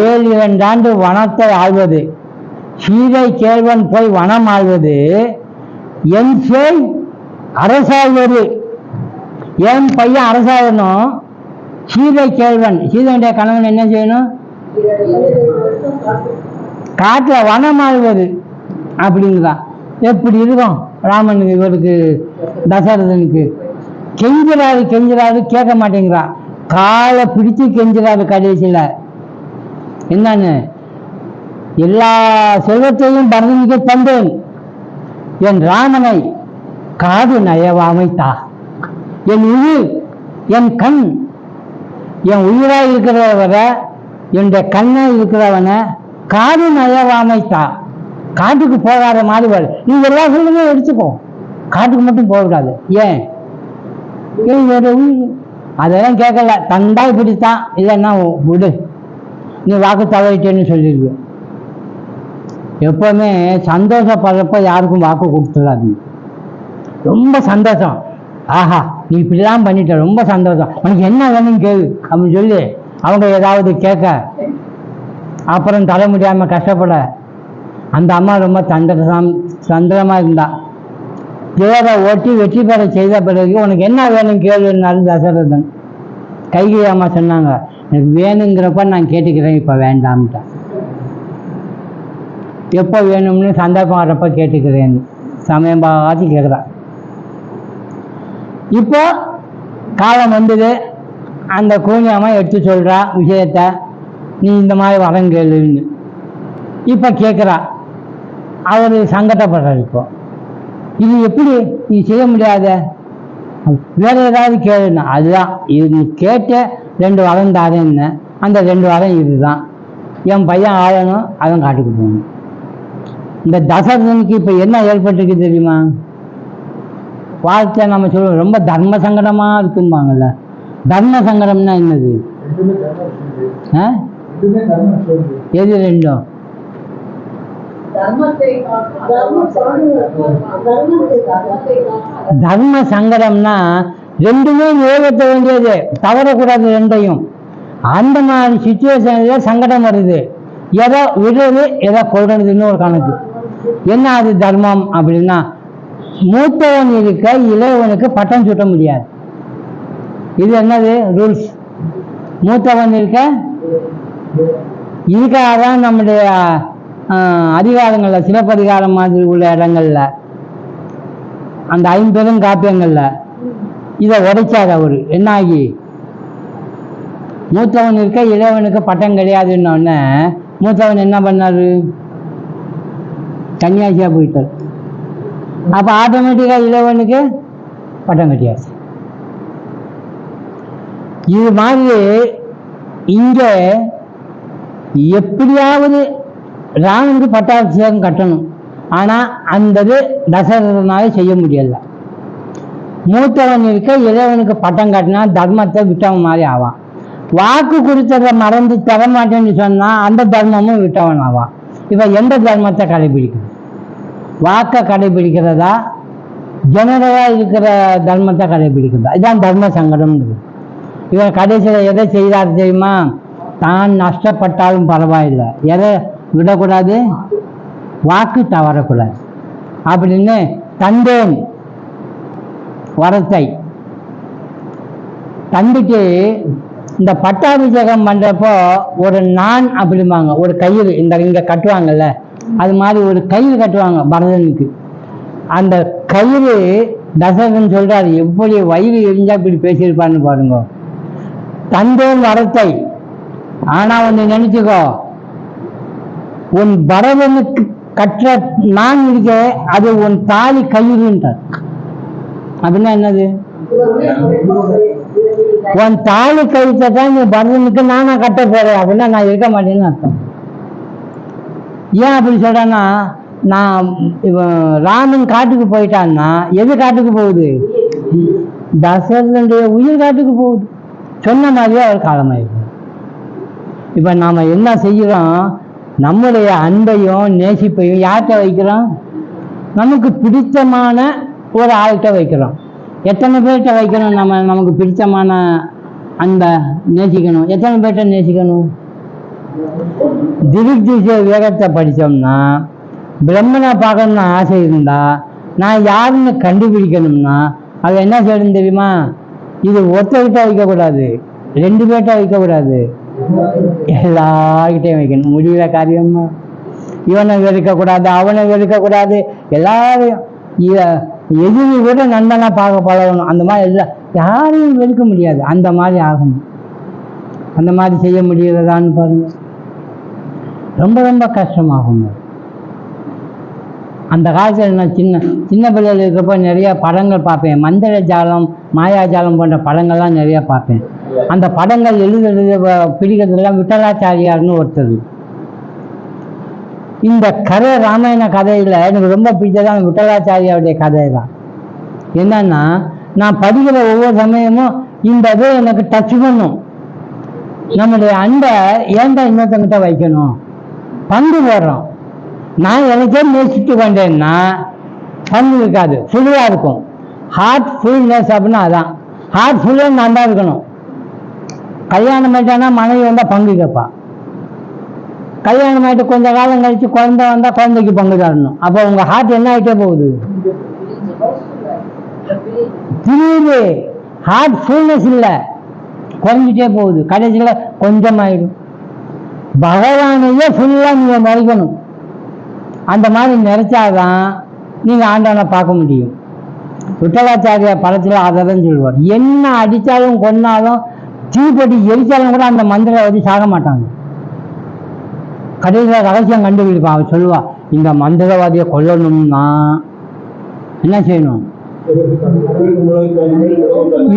7 ஆண்டு வனத்தை ஆள்வது, சீதை கேள்வன் போய் வனம் ஆள்வது, என் செய் அரசாள்வது. என் பையன் அரசாகணும். சீதை கேள்வன், சீதையுடைய கணவன் என்ன செய்யணும்? காட்டுல வனம் ஆள்வது அப்படிங்கிறான். எப்படி இருக்கும் ராமனுக்கு, இவருக்கு தசரதனுக்கு? கெஞ்சுறாரு கெஞ்சுறாரு, கேட்க மாட்டேங்கிறான். காலை பிடிச்சு கெஞ்சுறாரு. கடைசியில என்னன்னு? எல்லா செல்வத்தையும் பரதனுக்கு தந்தேன், என் ராமனை காடு நயவாமைத்தா. என் உயிர், என் கண், என் உயிராக இருக்கிறவரை, என்னுடைய கண்ணை இருக்கிறவனை காடு நயவாமைத்தா. காட்டுக்கு போகாத மாதிரி நீங்க எல்லா சொல்லுங்க எடுத்துக்கோ, காட்டுக்கு மட்டும் போகக்கூடாது. ஏன்? அதெல்லாம் கேட்கல. தந்தாய் பிடித்தான், இல்லைன்னா விடு, நீ வாக்கு தவறிட்டேன்னு சொல்லிடுது. எப்பவுமே சந்தோஷப்படுறப்ப யாருக்கும் வாக்கு கொடுத்துடாது. ரொம்ப சந்தோஷம், ஆஹா நீ இப்படிலாம் பண்ணிட்ட, ரொம்ப சந்தோஷம், உனக்கு என்ன வேணும்னு கேளு அப்படின்னு சொல்லி அவங்க ஏதாவது கேட்க அப்புறம் தர முடியாம கஷ்டப்பட அந்த அம்மா ரொம்ப தந்திரமா இருந்தா. தேரை ஓட்டி வெற்றி பெற செய்த பிறகு உனக்கு என்ன வேணும் கேளுன்னாலும் தசரதன். கைகை அம்மா சொன்னாங்க, எனக்கு வேணுங்கிறப்ப நான் கேட்டுக்கிறேன், இப்ப வேண்டாம்ட்டான். எப்போ வேணும்னு சந்தர்ப்பம் வர்றப்ப கேட்டுக்கிறேன்னு சமயம் பார்த்து கேட்குறான். இப்போ காலம் வந்தது. அந்த கூனியம்மா எடுத்து சொல்றா விஷயத்த, நீ இந்த மாதிரி வரம் கேளுன்னு. இப்போ கேட்குறா. அவர் சங்கடப்படுறார். இப்போ இது எப்படி நீ செய்ய முடியாத, வேற ஏதாவது கேளுன்னா, அதுதான் இது நீ கேட்ட 2 வரம் தாரேன்னு. அந்த 2 வரம் இதுதான், என் பையன் ஆளணும், அவன் காட்டுக்கு போகணும். இந்த தசரதனுக்கு இப்போ என்ன ஏற்பட்டிருக்கு தெரியுமா? வாழ்க்கை நம்ம சொல்லுவோம் ரொம்ப தர்ம சங்கடமா இருக்கும்பாங்கல்ல. தர்ம சங்கடம்னா என்னது? எது ரெண்டும்? தர்ம சங்கடம்னா ரெண்டுமே நிறைவேற்ற வேண்டியது, தவறக்கூடாது ரெண்டையும். அந்த மாதிரி சிச்சுவேஷன்ல சங்கடம் வருது. எதை விடுறது எதை கொள்றதுன்னு ஒரு கணக்கு. என்ன அது தர்மம் அப்படின்னா, மூத்தவன் இருக்க இளையவனுக்கு பட்டம் சுட்ட முடியாது. இது என்னது ரூல்ஸ்? மூத்தவன் இருக்க இதுக்காகதான் நம்முடைய அதிகாரங்கள்ல, சிலப்பதிகாரம் மாதிரி உள்ள இடங்கள்ல, அந்த 50 காப்பியங்கள்ல இதை உடைச்சார் அவரு. என்ன ஆகி மூத்தவன் இருக்க இளையவனுக்கு பட்டம் கிடையாதுன்னொடனே மூத்தவன் என்ன பண்ணாரு? கன்னியாசியா போயிட்டார். அப்ப ஆட்டோமேட்டிக்கா இளையவனுக்கு பட்டம் கட்டியாச்சு. இது மாதிரி இங்க எப்படியாவது ராமனுக்கு பட்டாபிஷேகம் கட்டணும். ஆனா அந்த தசரதனால செய்ய முடியல. மூத்தவன் இருக்க இளையவனுக்கு பட்டம் கட்டினா தர்மத்தை விட்டவன் மாதிரி ஆவான். வாக்கு கொடுத்ததை மறந்து தரமாட்டேன்னு சொன்னா அந்த தர்மமும் விட்டவன் ஆவான். இப்ப எந்த தர்மத்தை கடைபிடிக்கிறது? வாக்க கடைபிடிக்கிறதா, ஜெனரலா இருக்கிற தர்மத்தை கடைபிடிக்கிறதா? இதான் தர்ம சங்கடம்ங்கிறது. இவன் கடைசியில் எதை செய்தார் தெரியுமா? தான் நஷ்டப்பட்டாலும் பரவாயில்லை, எதை விடக்கூடாது? வாக்கு தவறக்கூடாது அப்படின்னு தந்தேன் வரத்தை தந்துட்டு இந்த பட்டாபிஷேகம் பண்றப்போ ஒரு நான் அப்படிம்பாங்க, ஒரு கயிறு இங்க கட்டுவாங்கல்ல, அது மாதிரி ஒரு கயிறு கட்டுவாங்க பரதனுக்கு. அந்த கயிறு தசரதன் சொல்றாரு, எப்படி வயிறு எரிஞ்சா இப்படி பேசியிருப்பான்னு பாருங்க. தந்தேன் வரத்தை, ஆனா ஒண்ணு நினைச்சுக்கோ, உன் பரதனுக்கு கற்ற நான் இருக்க அது உன் தாலி கயிறுன்றார். அப்படின்னா என்னது? உன் தாலி கயிற்றை தான் நீ பரதனுக்கு நானா கட்ட போறேன் அப்படின்னா நான் இருக்க மாட்டேன்னு அர்த்தம். ஏன் அப்படி சொல்றேன்னா, நான் ராமன் காட்டுக்கு போயிட்டான்னா எது காட்டுக்கு போகுது? தசரதனுடைய உயிர் காட்டுக்கு போகுது. சொன்ன மாதிரியே அவர் காலமாயிருக்கு. இப்ப நாம என்ன செய்யறோம்? நம்முடைய அன்பையும் நேசிப்பையும் யார்கிட்ட வைக்கிறோம்? நமக்கு பிடித்தமான ஒரு ஆள்கிட்ட வைக்கிறோம். எத்தனை பேர்கிட்ட வைக்கணும்? நமக்கு பிடித்தமான அன்பை நேசிக்கணும். எத்தனை பேர்கிட்ட நேசிக்கணும்? திரிஜிஷ வேகத்தை படித்தோம்னா, பிரம்மனை பார்க்கணும்னு ஆசை இருந்தா, நான் யாருன்னு கண்டுபிடிக்கணும்னா அது என்ன செய்யணும் தெரியுமா? இது ஒருத்தர்கிட்ட வைக்கக்கூடாது, 2 பேர்கிட்ட வைக்கக்கூடாது, எல்லார்கிட்டையும் வைக்கணும். முடிகிற காரியமா? இவனை வெறுக்கக்கூடாது, அவனை வெறுக்கக்கூடாது, எல்லாரையும் எதிரி கூட நண்பனா பார்க்க பழகணும். அந்த மாதிரி எல்லாம் யாரையும் வெறுக்க முடியாது. அந்த மாதிரி ஆகணும். அந்த மாதிரி செய்ய முடியறதான்னு பாருங்க. ரொம்ப ரொம்ப கஷ்டமாகும். அந்த காலத்தில் நான் சின்ன பிள்ளைகள் இருக்கிறப்ப நிறைய படங்கள் பார்ப்பேன். மந்திர ஜாலம், மாயாஜாலம் போன்ற படங்கள்லாம் நிறைய பார்ப்பேன். அந்த படங்கள் எழுத பிடிக்கிறதுலாம் விட்டலாச்சாரியார்னு ஒருத்தர். இந்த கதை, ராமாயண கதையில எனக்கு ரொம்ப பிடிச்சதான் விட்டலாச்சாரியாருடைய கதை தான். என்னன்னா, நான் படிக்கிற ஒவ்வொரு சமயமும் இந்த இதை எனக்கு டச் பண்ணும். நம்முடைய அன்பை ஏன்டா இன்னொருத்தங்கிட்ட வைக்கணும்? பங்கு போடுறோம். நான் எனக்கே நேசிட்டு கொண்டேன்னா பங்கு இருக்காது, ஃபுல்லா இருக்கும். ஹார்ட் ஃபுல்னஸ் அப்படின்னா அதான். ஹார்ட் ஃபுல்லா நான் தான் இருக்கணும். கல்யாணம் ஆயிட்டானா மனைவி வந்தா பங்கு கேட்பா. கல்யாணம் ஆயிட்டு கொஞ்ச காலம் கழிச்சு குழந்தை வந்தா குழந்தைக்கு பங்கு தரணும். அப்போ உங்க ஹார்ட் என்ன ஆகிட்டே போகுது? புரியுது? ஹார்ட் ஃபுல்னஸ் இல்லை, குறைஞ்சிட்டே போகுது. கடைசியில் கொஞ்சமாயிடும். பகவானையே ஃபுல்லா நீங்க நிறைக்கணும். அந்த மாதிரி நிறைச்சாதான் நீங்க ஆண்டவனை பார்க்க முடியும். விட்டலாச்சாரிய படத்துல அதான் சொல்லுவார், என்ன அடிச்சாலும் கொன்னாலும் தீப்பட்டி எரிச்சாலும் கூட அந்த மந்திரவாதி சாக மாட்டாங்க. கடைசியில் ரகசியம் கண்டுபிடிப்பான். அவர் சொல்லுவா, இந்த மந்திரவாதியை கொல்லணும்னா என்ன செய்யணும்?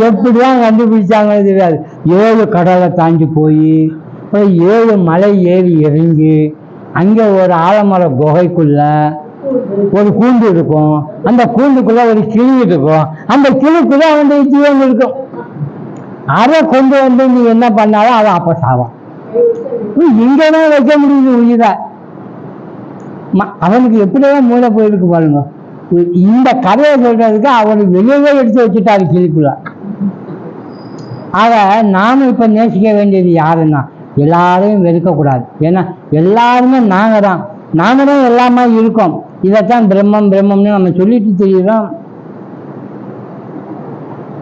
எப்படிதான் கண்டுபிடிச்சாங்கன்னு தெரியாது. 7 கடலை தாண்டி போய் 7 மலை ஏறி இறங்கி அங்கே ஒரு ஆலமர குகைக்குள்ள ஒரு கூண்டு இருக்கும். அந்த கூண்டுக்குள்ள ஒரு கிளி இருக்கும். அந்த கிளிக்குள்ள வந்து ஜீவன் இருக்கும். அதை கொண்டு வந்து நீ என்ன பண்ணாலும் அதை அப்ப சாவான். இங்கதான் வைக்க முடியுது உயிர. அவனுக்கு எப்படிதான் மூளை போயிருக்கு பாருங்க. இந்த கதையை சொல்றதுக்கு அவனை வெளியே எடுத்து வச்சுட்டாரு கிளிக்குள்ள. ஆக நாம இப்ப நேசிக்க வேண்டியது யாருன்னா, எல்லாரையும் வெறுக்கக்கூடாது. ஏன்னா எல்லாருமே நாங்க தான். நாம தான் எல்லாமே இருக்கோம். இதைத்தான் பிரம்மம் பிரம்மம்னு நம்ம சொல்லிட்டு தெரியுறோம்.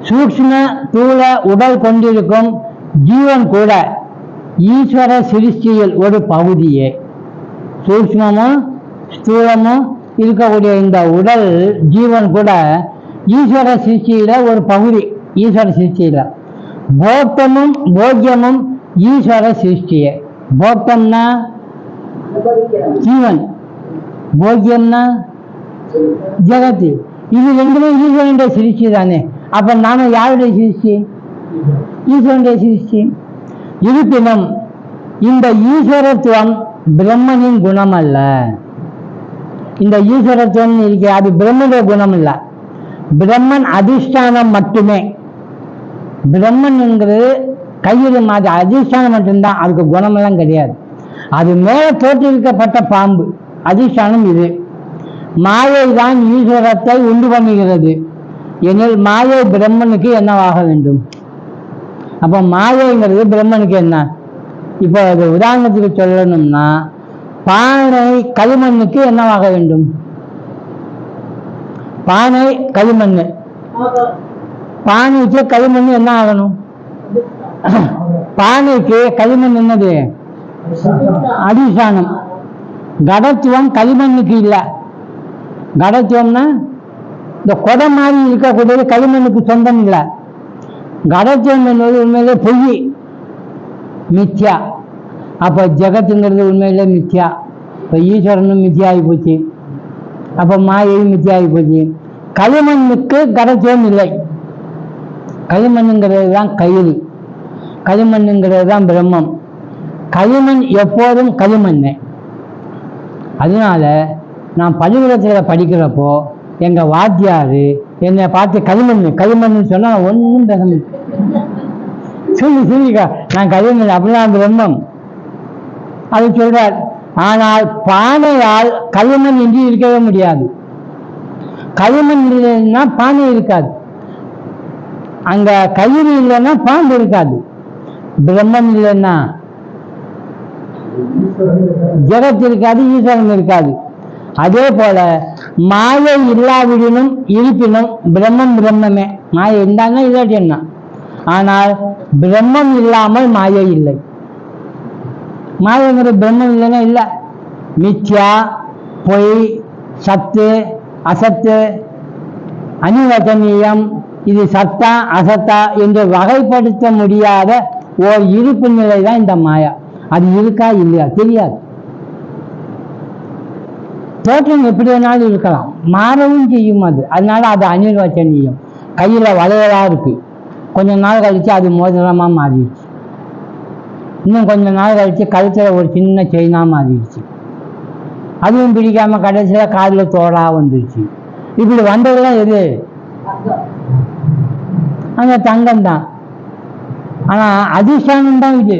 சூக்ஷ்ம தூள உடல் கொண்டிருக்கும் ஜீவன் கூட ஈஸ்வர சிருஷ்டியில் ஒரு பகுதியே. சூக்ஷ்மமும் ஸ்தூலமும் இருக்கக்கூடிய இந்த உடல் ஜீவன் கூட ஈஸ்வர சிருஷ்டியில ஒரு பகுதி. ஈஸ்வர சிருஷ்டியில போக்தமும் போக்கியமும் ஈஸ்வர சிருஷ்டியே. போக்தம்னா ஜீவன், போக்கியம்னா ஜெகத்து. இது ரெண்டுமே ஈஸ்வரனுடைய சிருஷ்டி தானே. அப்ப நாம யாருடைய சிருஷ்டி? ஈஸ்வரனுடைய சிருஷ்டி. இருப்பினும் இந்த ஈஸ்வரத்துவம் பிரம்மனின் குணம் அல்ல. இந்த ஈஸ்வரத்துவம் இருக்க அது பிரம்மனுடைய குணம் இல்ல, பிரம்மன் அதிஷ்டானம் மட்டுமே. பிரம்மன் என்கிறது கையில் மாதிரி அதிஷ்டானம் மட்டும்தான், அதுக்கு குணமெல்லாம் கிடையாது. அது மேல தோற்றுவிக்கப்பட்ட பாம்பு அதிஷ்டானம். இது மாயை தான் ஈஸ்வரத்தை உண்டு பண்ணுகிறது எனில் மாயை பிரம்மனுக்கு என்னவாக வேண்டும்? அப்ப மாயைங்கிறது பிரம்மனுக்கு என்ன? இப்போ அது உதாரணத்துக்கு சொல்லணும்னா பானை களிமண்ணுக்கு என்னவாக வேண்டும்? பானை களிமண், பானைக்கு களிமண் என்ன ஆகணும்? பானைக்கு களிமண் என்னது? அதிஷ்டானம். கடத்துவம் களிமண்ணுக்கு இல்லை. கடத்துவம்னா இந்த கொடை மாதிரி இருக்கக்கூடியது களிமண்ணுக்கு சொந்தம் இல்லை. கடத்துவம் என்பது உண்மையிலே பொய், மித்யா. அப்போ ஜெகத்துங்கிறது உண்மையிலே மித்யா. இப்போ ஈஸ்வரனும் மித்தியாகி போச்சு, அப்போ மாயையும் மித்தியாகி போச்சு. களிமண்ணுக்கு கடத்துவம் இல்லை. களிமண்ணுங்கிறது தான் கயிறு, களிமண்ணுங்கிறது தான் பிரம்மம். களிமண் எப்போதும் களிமண். அதனால நான் பள்ளிக்கூடத்தில் படிக்கிறப்போ எங்கள் வாத்தியார் என்னை பார்த்து களிமண் களிமண் சொன்னால் ஒன்றும் பேச முடியும். சொல்லிக்கா நான் களிமண் அப்படிலாம் பிரம்மம் அது சொல்றார். ஆனால் பானையால் களிமண் இன்றி இருக்கவே முடியாது. களிமண் இல்லைன்னா பானை இருக்காது, அங்க கயிறு இல்லைன்னா பாம்பு இருக்காது. பிரம்மம் இல்லைன்னா ஜெகத் இருக்காது, ஈஸ்வரன் இருக்காது. அதே போல மாயை இல்லாவிடனும் இருப்பினும் பிரம்மம் பிரம்மமே. மாயை இருந்தாங்க இல்லாட்டி என்ன? ஆனால் பிரம்மம் இல்லாமல் மாயை இல்லை. மாயங்கிற பிரம்மம் இல்லைன்னா இல்லை. மித்யா, பொய், சத்து, அசத்து, அனிவச்சனீயம், இது சத்தா அசத்தா என்று வகைப்படுத்த முடியாத ஓர் இருப்பு நிலை தான் இந்த மாயா. அது இருக்கா இல்லையா தெரியாது. தோற்றம் எப்படி வேணாலும் இருக்கலாம், மாறவும் செய்யும் அது. அதனால அது அனிர்வச்சனீயம். கையில் வளையலா இருக்கு, கொஞ்ச நாள் கழிச்சு அது மோதிரமாக மாறிடுச்சு. இன்னும் கொஞ்ச நாள் கழிச்சு கழுத்தில் ஒரு சின்ன செயினா மாறிடுச்சு. அதுவும் பிடிக்காம கடைசியில் காலில் தோடா வந்துடுச்சு. இப்படி வந்ததெல்லாம் எது? அந்த தங்கம் தான். ஆனால் அதிஷ்டானம் தான் இது.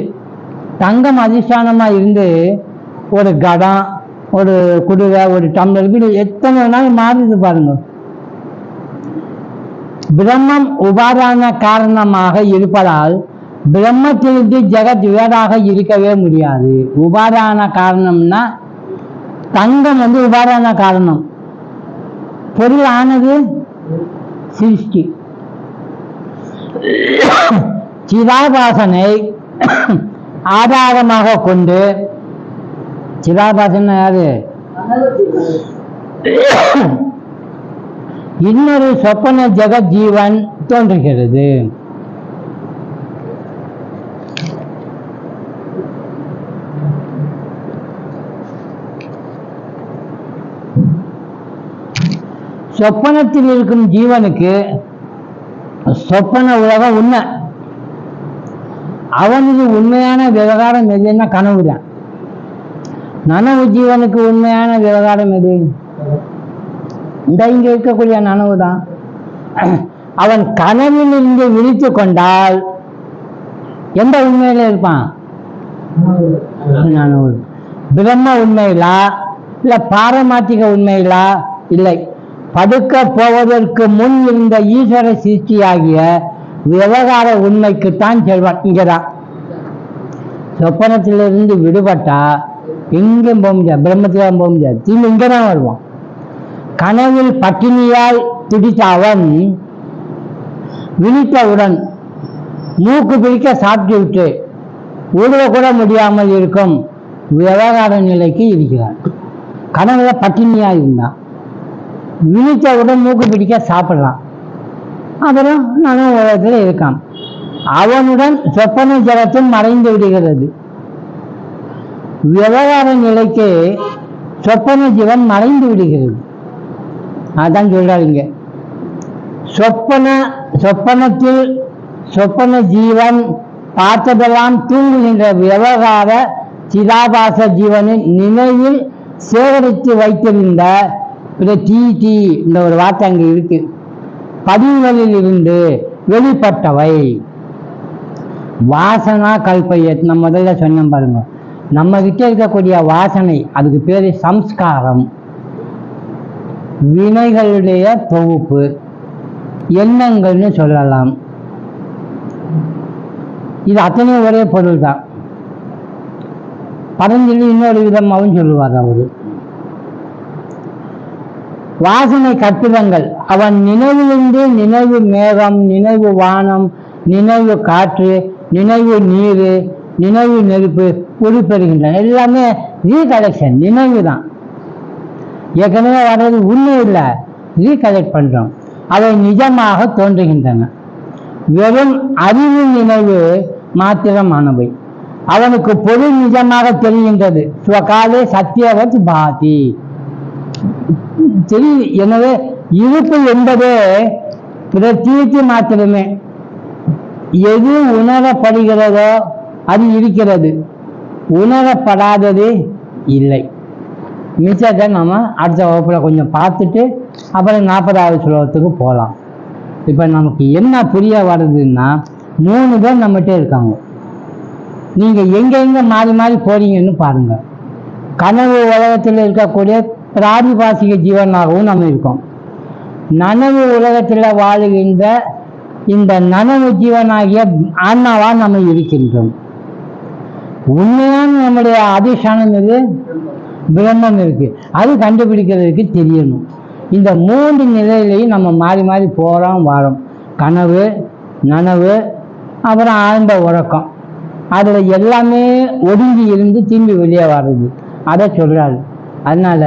தங்கம் அதிஷ்டானமாக இருந்து ஒரு கடம், ஒரு குடுவை, ஒரு டம்ளர், இப்படி எத்தனை நாள் மாறுது பாருங்க. பிரம்மம் உபாதான காரணமாக இருப்பதால் பிரம்மத்திலிருந்து ஜெகத் வேறாக இருக்கவே முடியாது. உபாதான காரணம்னா தங்கம் உபாதான காரணம், பொருள் ஆனது சிருஷ்டி. சிதாபாசனை ஆதாரமாக கொண்டு, சிதாபாசன் யாரு? இன்னொரு சொப்பன ஜெகத் ஜீவன் தோன்றுகிறது. சொப்பனத்தில் இருக்கும் ஜீவனுக்கு சொப்பன உலகம் உண்மை. அவனுக்கு உண்மையான விவகாரம் எதுன்னா கனவு தான். நனவு ஜீவனுக்கு உண்மையான விவகாரம் எது? இந்த இங்க இருக்கக்கூடிய நனவு தான். அவன் கனவில் இருந்து விழித்து கொண்டால் எந்த உண்மையில இருப்பான்? நனவு. பிரம்ம உண்மையிலா இல்ல பாரமாத்திக உண்மையிலா? இல்லை. படுக்க போவதற்கு முன் இருந்த ஈஸ்வர சிருஷ்டியாகிய விவகார உண்மைக்குத்தான் செல்வான். இங்கதான் சொப்பனத்திலிருந்து விடுபட்டா எங்கேயும் போக முடியாது, பிரம்மத்துக்கு போக முடியாது, திரும்ப இங்கே தான் வருவான். கனவில் பட்டினியால் துடித்த அவன் விழித்தவுடன் மூக்கு பிடிக்க சாப்பிட்டு விட்டு உருவ கூட முடியாமல் இருக்கும் விவகார நிலைக்கு இருக்கிறான். கனவுல பட்டினியா இருந்தான், விழித்தவுடன் மூக்கு பிடிக்க சாப்பிடலாம், அப்புறம் நானும் உலகத்தில் இருக்கான். அவனுடன் சொப்பன ஜகத்தும் மறைந்து விடுகிறது. விவகார நிலைக்கு சொப்பன ஜீவன் மறைந்து விடுகிறது. அதான் சொல்றாருங்க, சொப்பனத்தில் சொப்பன ஜீவன் பார்த்ததெல்லாம் தூங்குகின்ற விவகார சிதாபாச ஜீவனின் நினைவில் சேகரித்து வைத்திருந்த பிரதீதி இந்த ஒரு வார்த்தை அங்கே இருக்கு, பதிவுகளில் இருந்து வெளிப்பட்டவை. வாசனா கல்பைய நம்ம முதல்ல சொன்னோம் பாருங்க, நம்ம கிட்ட இருக்கக்கூடிய வாசனை, அதுக்கு பேரு சம்ஸ்காரம், வினைகளுடைய தொகுப்பு, எண்ணங்கள்னு சொல்லலாம். இது அத்தனை ஒரே பொருள் தான். பதஞ்சலி இன்னொரு விதமாகவும் சொல்லுவார் அவரு. வாசனை கட்டிடங்கள் அவன் நினைவிலிருந்து நினைவு மேகம், நினைவு வானம், நினைவு காற்று, நினைவு நீர், நினைவு நெருப்பு உருப்பெறுகின்றன. எல்லாமே ரீகலெக்ஷன், நினைவு தான். ஏற்கனவே வர்றது உண்மை இல்லை, ரீகலெக்ட் பண்றோம். அவை நிஜமாக தோன்றுகின்றன. வெறும் அறிவு நினைவு மாத்திரமானவை. அவனுக்கு பொருள் நிஜமாக தெரிகின்றது. சுவகாலே சத்தியவத் பாதி சரி. எனவே இருப்பு என்பதே பிரதீதி மாத்திரமே. எது உணரப்படுகிறதோ அது இருக்கிறது, உணரப்படாதது இல்லை. மிச்சத்தை நம்ம அடுத்த வகுப்புல கொஞ்சம் பார்த்துட்டு அப்புறம் 40வது ஸ்லோகத்துக்கு போகலாம். இப்போ நமக்கு என்ன புரிய வருதுன்னா, 3 பேர் நம்மகிட்ட இருக்காங்க. நீங்கள் எங்கே மாறி மாறி போறீங்கன்னு பாருங்க. கனவு உலகத்தில் இருக்கக்கூடிய பிராதிபாசிக ஜீவனாகவும் நம்ம இருக்கோம். நனவு உலகத்தில் வாழுகின்ற இந்த நனவு ஜீவனாகிய ஆன்மாவா நம்ம இருக்கின்றோம். உண்மையான நம்முடைய அதிஷ்டானம் இது பிரம்மம் இருக்கு, அது கண்டுபிடிக்கிறதுக்கு தெரியணும். இந்த 3 நிலையிலையும் நம்ம மாறி மாறி போகிறோம் வாரோம். கனவு, நனவு, அப்புறம் ஆழ்ந்த உறக்கம். அதில் எல்லாமே ஒடுங்கி இருந்து திரும்பி வெளியே வர்றது, அதை சொல்கிறாரு. அதனால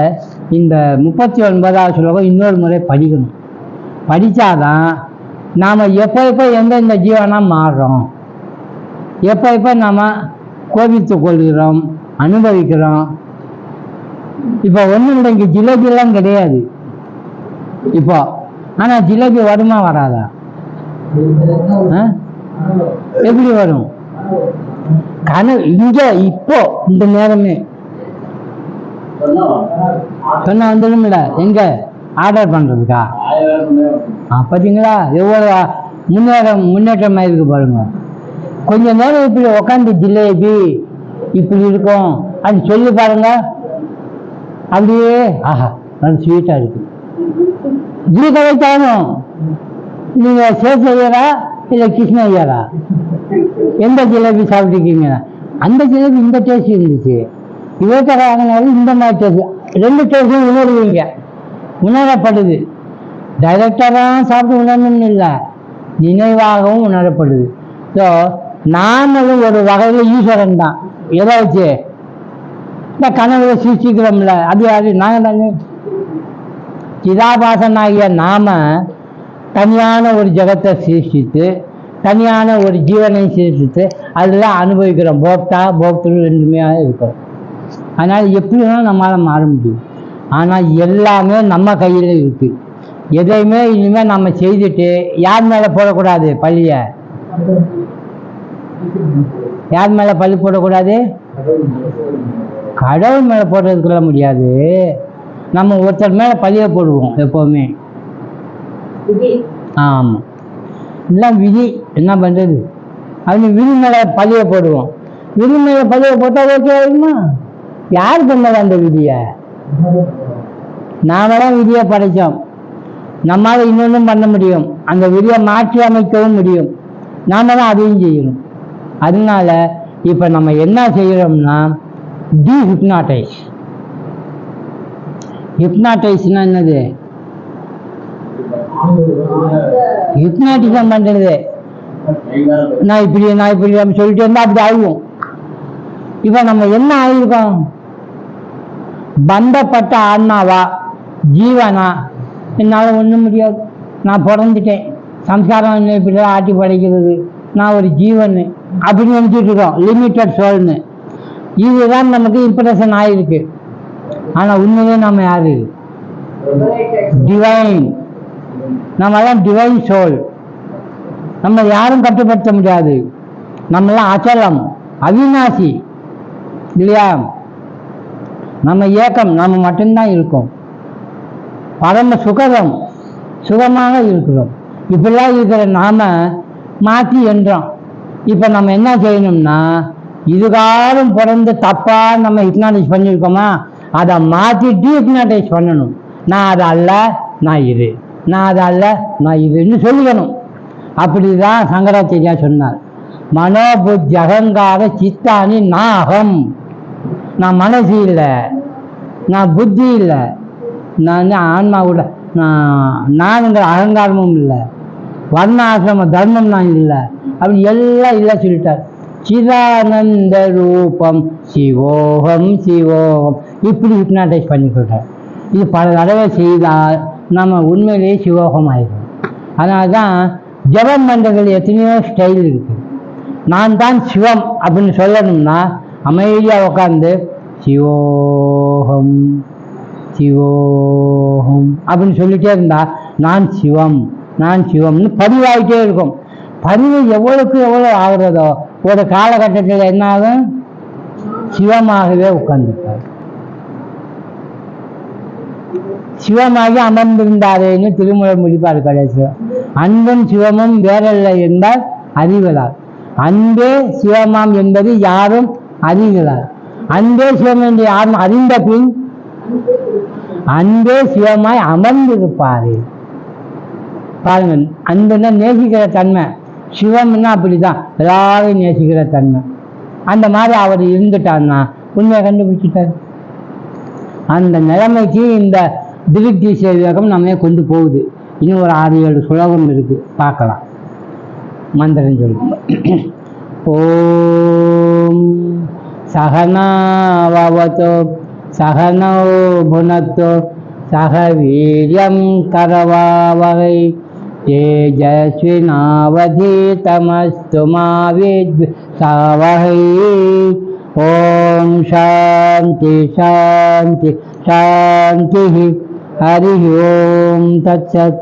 இந்த 39வது ஸ்லோகம் இன்னொரு முறை படிக்கணும். படித்தாதான் நாம் எப்போ எந்தெந்த ஜீவனாக மாறுறோம், எப்போ நாம் கோபித்து கொள்கிறோம், அனுபவிக்கிறோம். இப்போ ஒன்றும் இல்லை, இங்கே ஜிலேபிலாம் கிடையாது இப்போ. ஆனால் ஜிலேபி வருமா வராதா? எப்படி வரும்? கனவு இங்கே இப்போ இந்த நேரமே சொன்ன வந்துடும்ல. எங்க ஆர்டர் பண்றதுக்கா? பார்த்தீங்களா எவ்வளோ முன்னேற்றமாக இருக்கு பாருங்க. கொஞ்ச நேரம் இப்படி உக்காந்து ஜிலேபி இப்படி இருக்கும் அது சொல்லி பாருங்க, அப்படியே ஆஹா நல்ல ஸ்வீட்டா இருக்கு. இது கிடைத்தாலும் நீங்க சேஷையரா இல்லை கிருஷ்ண ஐயரா, எந்த ஜிலேபி சாப்பிட்டுருக்கீங்க? அந்த ஜிலேபி இந்த டேஸ்ட் இருந்துச்சு, இவர்கிட்ட வாங்கினாலும் இந்த மாதிரி டேஸ்ட். 2 டேஸ்டும் உணர்வீங்க, உணரப்படுது. டைரக்டராக சாப்பிட்டு உணரணும்னு இல்லை, நினைவாகவும் உணரப்படுது. ஸோ நாமளும் ஒரு வகையில் ஈஸ்வரன் தான். எதை வச்சு? இந்த கனவுல சிருஷ்டிக்கிறோம்ல, அது யாரு? நாங்கள் தானே. சிதாபாசனாகிய நாம தனியான ஒரு ஜகத்தை சிருஷ்டித்து, தனியான ஒரு ஜீவனை சிருஷ்டித்து அதில் அனுபவிக்கிறோம். போக்தரு ரெண்டுமே இருக்கிறோம். அதனால் எப்படி வேணாலும் நம்மளால் மாற முடியும். ஆனால் எல்லாமே நம்ம கையில் இருக்கு. எதையுமே இனிமேல் நம்ம செய்துட்டு யார் மேலே போடக்கூடாது பழிய? யார் மேலே பழி போடக்கூடாது? கடவுள் மேலே போடுறதுக்குள்ள முடியாது. நம்ம ஒருத்தர் மேலே பழிய போடுவோம் எப்போவுமே. ஆமாம், எல்லாம் விதி. என்ன பண்ணுறது? அது விதி மேலே பழிய போடுவோம். விதி மேலே பழிய போட்டால் ஓகே ஆகுமா? யார் பண்ணது அந்த விதியை? நாம தான் விதியை படைத்தோம். நம்மளால் இன்னொன்றும் பண்ண முடியும், அந்த விதியை மாற்றி அமைக்கவும் முடியும். நாம தான் அதையும் செய்யணும். அதனால இப்போ நம்ம என்ன செய்கிறோம்னா, டீஹிப்னாட்டைஸ். ஹிப்னாட்டைஸ்னா என்னது? ஹிப்னாட்டிசம் பண்றது. நான் இப்படி நம்ம சொல்லிட்டு இருந்தா அப்படி ஆகும். இப்ப நம்ம என்ன ஆயிருக்கோம்? பந்தப்பட்ட ஆன்மாவா ஜீவனா? என்னால் ஒன்றும் முடியாது. நான் பிறந்துட்டேன், சம்சாரம் இப்படிதான் ஆட்டி படைக்கிறது, நான் ஒரு ஜீவன் அப்படின்னு நினைச்சிட்டு இருக்கோம், லிமிட்டட் சோல்னு. இதுதான் நமக்கு இம்ப்ரெஷன் ஆயிருக்கு. ஆனா உண்மையிலே நம்ம யாரு? டிவைன். நம்ம தான் டிவைன் சோல். நம்ம யாரும் கட்டுப்படுத்த முடியாது. நம்மளாம் அச்சலம், அவிநாசி இல்லையா? நம்ம ஏக்கம், நம்ம மட்டும்தான் இருக்கோம். பரம சுகரம், சுகமாக இருக்கிறோம். இப்படிலாம் இருக்கிற நாம மாற்றி என்றோம். இப்ப நம்ம என்ன செய்யணும்னா, இதுகாலம் பிறந்து தப்பா நம்ம ஹிப்னாடைஸ் பண்ணியிருக்கோமா, அதை மாற்றி டீஹிப்னாடைஸ் பண்ணணும். நான் அது அல்ல, நான் இது, நான் அது அல்ல, நான் இதுன்னு சொல்லிக்கணும். அப்படிதான் சங்கராச்சாரியா சொன்னார். மனோபுத்தி அகங்கார சித்தானி நாகம். நான் மனசு இல்லை, நான் புத்தி இல்லை, நான் ஆன்மா கூட, நான்ங்கிற அகங்காரமும் இல்லை, வர்ணாசிரம தர்மம் நான் இல்லை, அப்படி எல்லாம் இல்லை சொல்லிட்டார். சிதானந்த ரூபம் சிவோகம் சிவோகம் இப்படி ஹிப்னாடைஸ் பண்ணி சொல்றார். இது பல தடவை செய்தால் நம்ம உண்மையிலேயே சிவோகம் ஆயிடும். அதனால தான் ஜபம் பண்றதுல எத்தனையோ ஸ்டைல் இருக்கு. நான் தான் சிவம் அப்படின்னு சொல்லணும்னா அமைதியா உட்காந்து சிவோகம் சிவோகம் அப்படின்னு சொல்லிட்டே இருந்தா நான் சிவம், நான் சிவம்னு பதிவாயிட்டே இருக்கும். பதிவு எவ்வளவுக்கு எவ்வளவு ஆகுறதோ ஒரு காலகட்டத்தில் என்ன ஆகும்? சிவமாகவே உட்கார்ந்துட்டார். சிவமாகி அமர்ந்திருந்தாரேன்னு திருமுறை முடிப்பார் கடைசியில். அன்பும் சிவமும் வேறல்ல என்றால் அறிவலார். அன்பே சிவமாம் என்பது யாரும் அறிகிறார். அன்பே சிவம் என்று யாரும் அறிந்த பின் அன்பே சிவமாய் அமர்ந்திருப்பாரு. பாருங்க, அன்புன்னா நேசிக்கிற தன்மை, சிவம்னா அப்படிதான் எல்லாரும் நேசிக்கிற தன்மை. அந்த மாதிரி அவர் இருந்துட்டார்னா உண்மையை கண்டுபிடிச்சிட்டார். அந்த நிலைமைக்கு இந்த திருப்தி சேவகம் நம்ம கொண்டு போகுது. இன்னும் ஒரு 6-7 சுலோகம் இருக்கு, பார்க்கலாம். மந்திரம் சொல்லு. ஓம் சகனாவவதோ சகனோ புனத்தோ சக வீர்யம் கரவாவகை தேஜஸ்வினாவதீதமஸ்து மா வித்விஷாவகை. ஓம் சாந்தி சாந்தி சாந்தி. ஹரி ஓம் தத்சத்.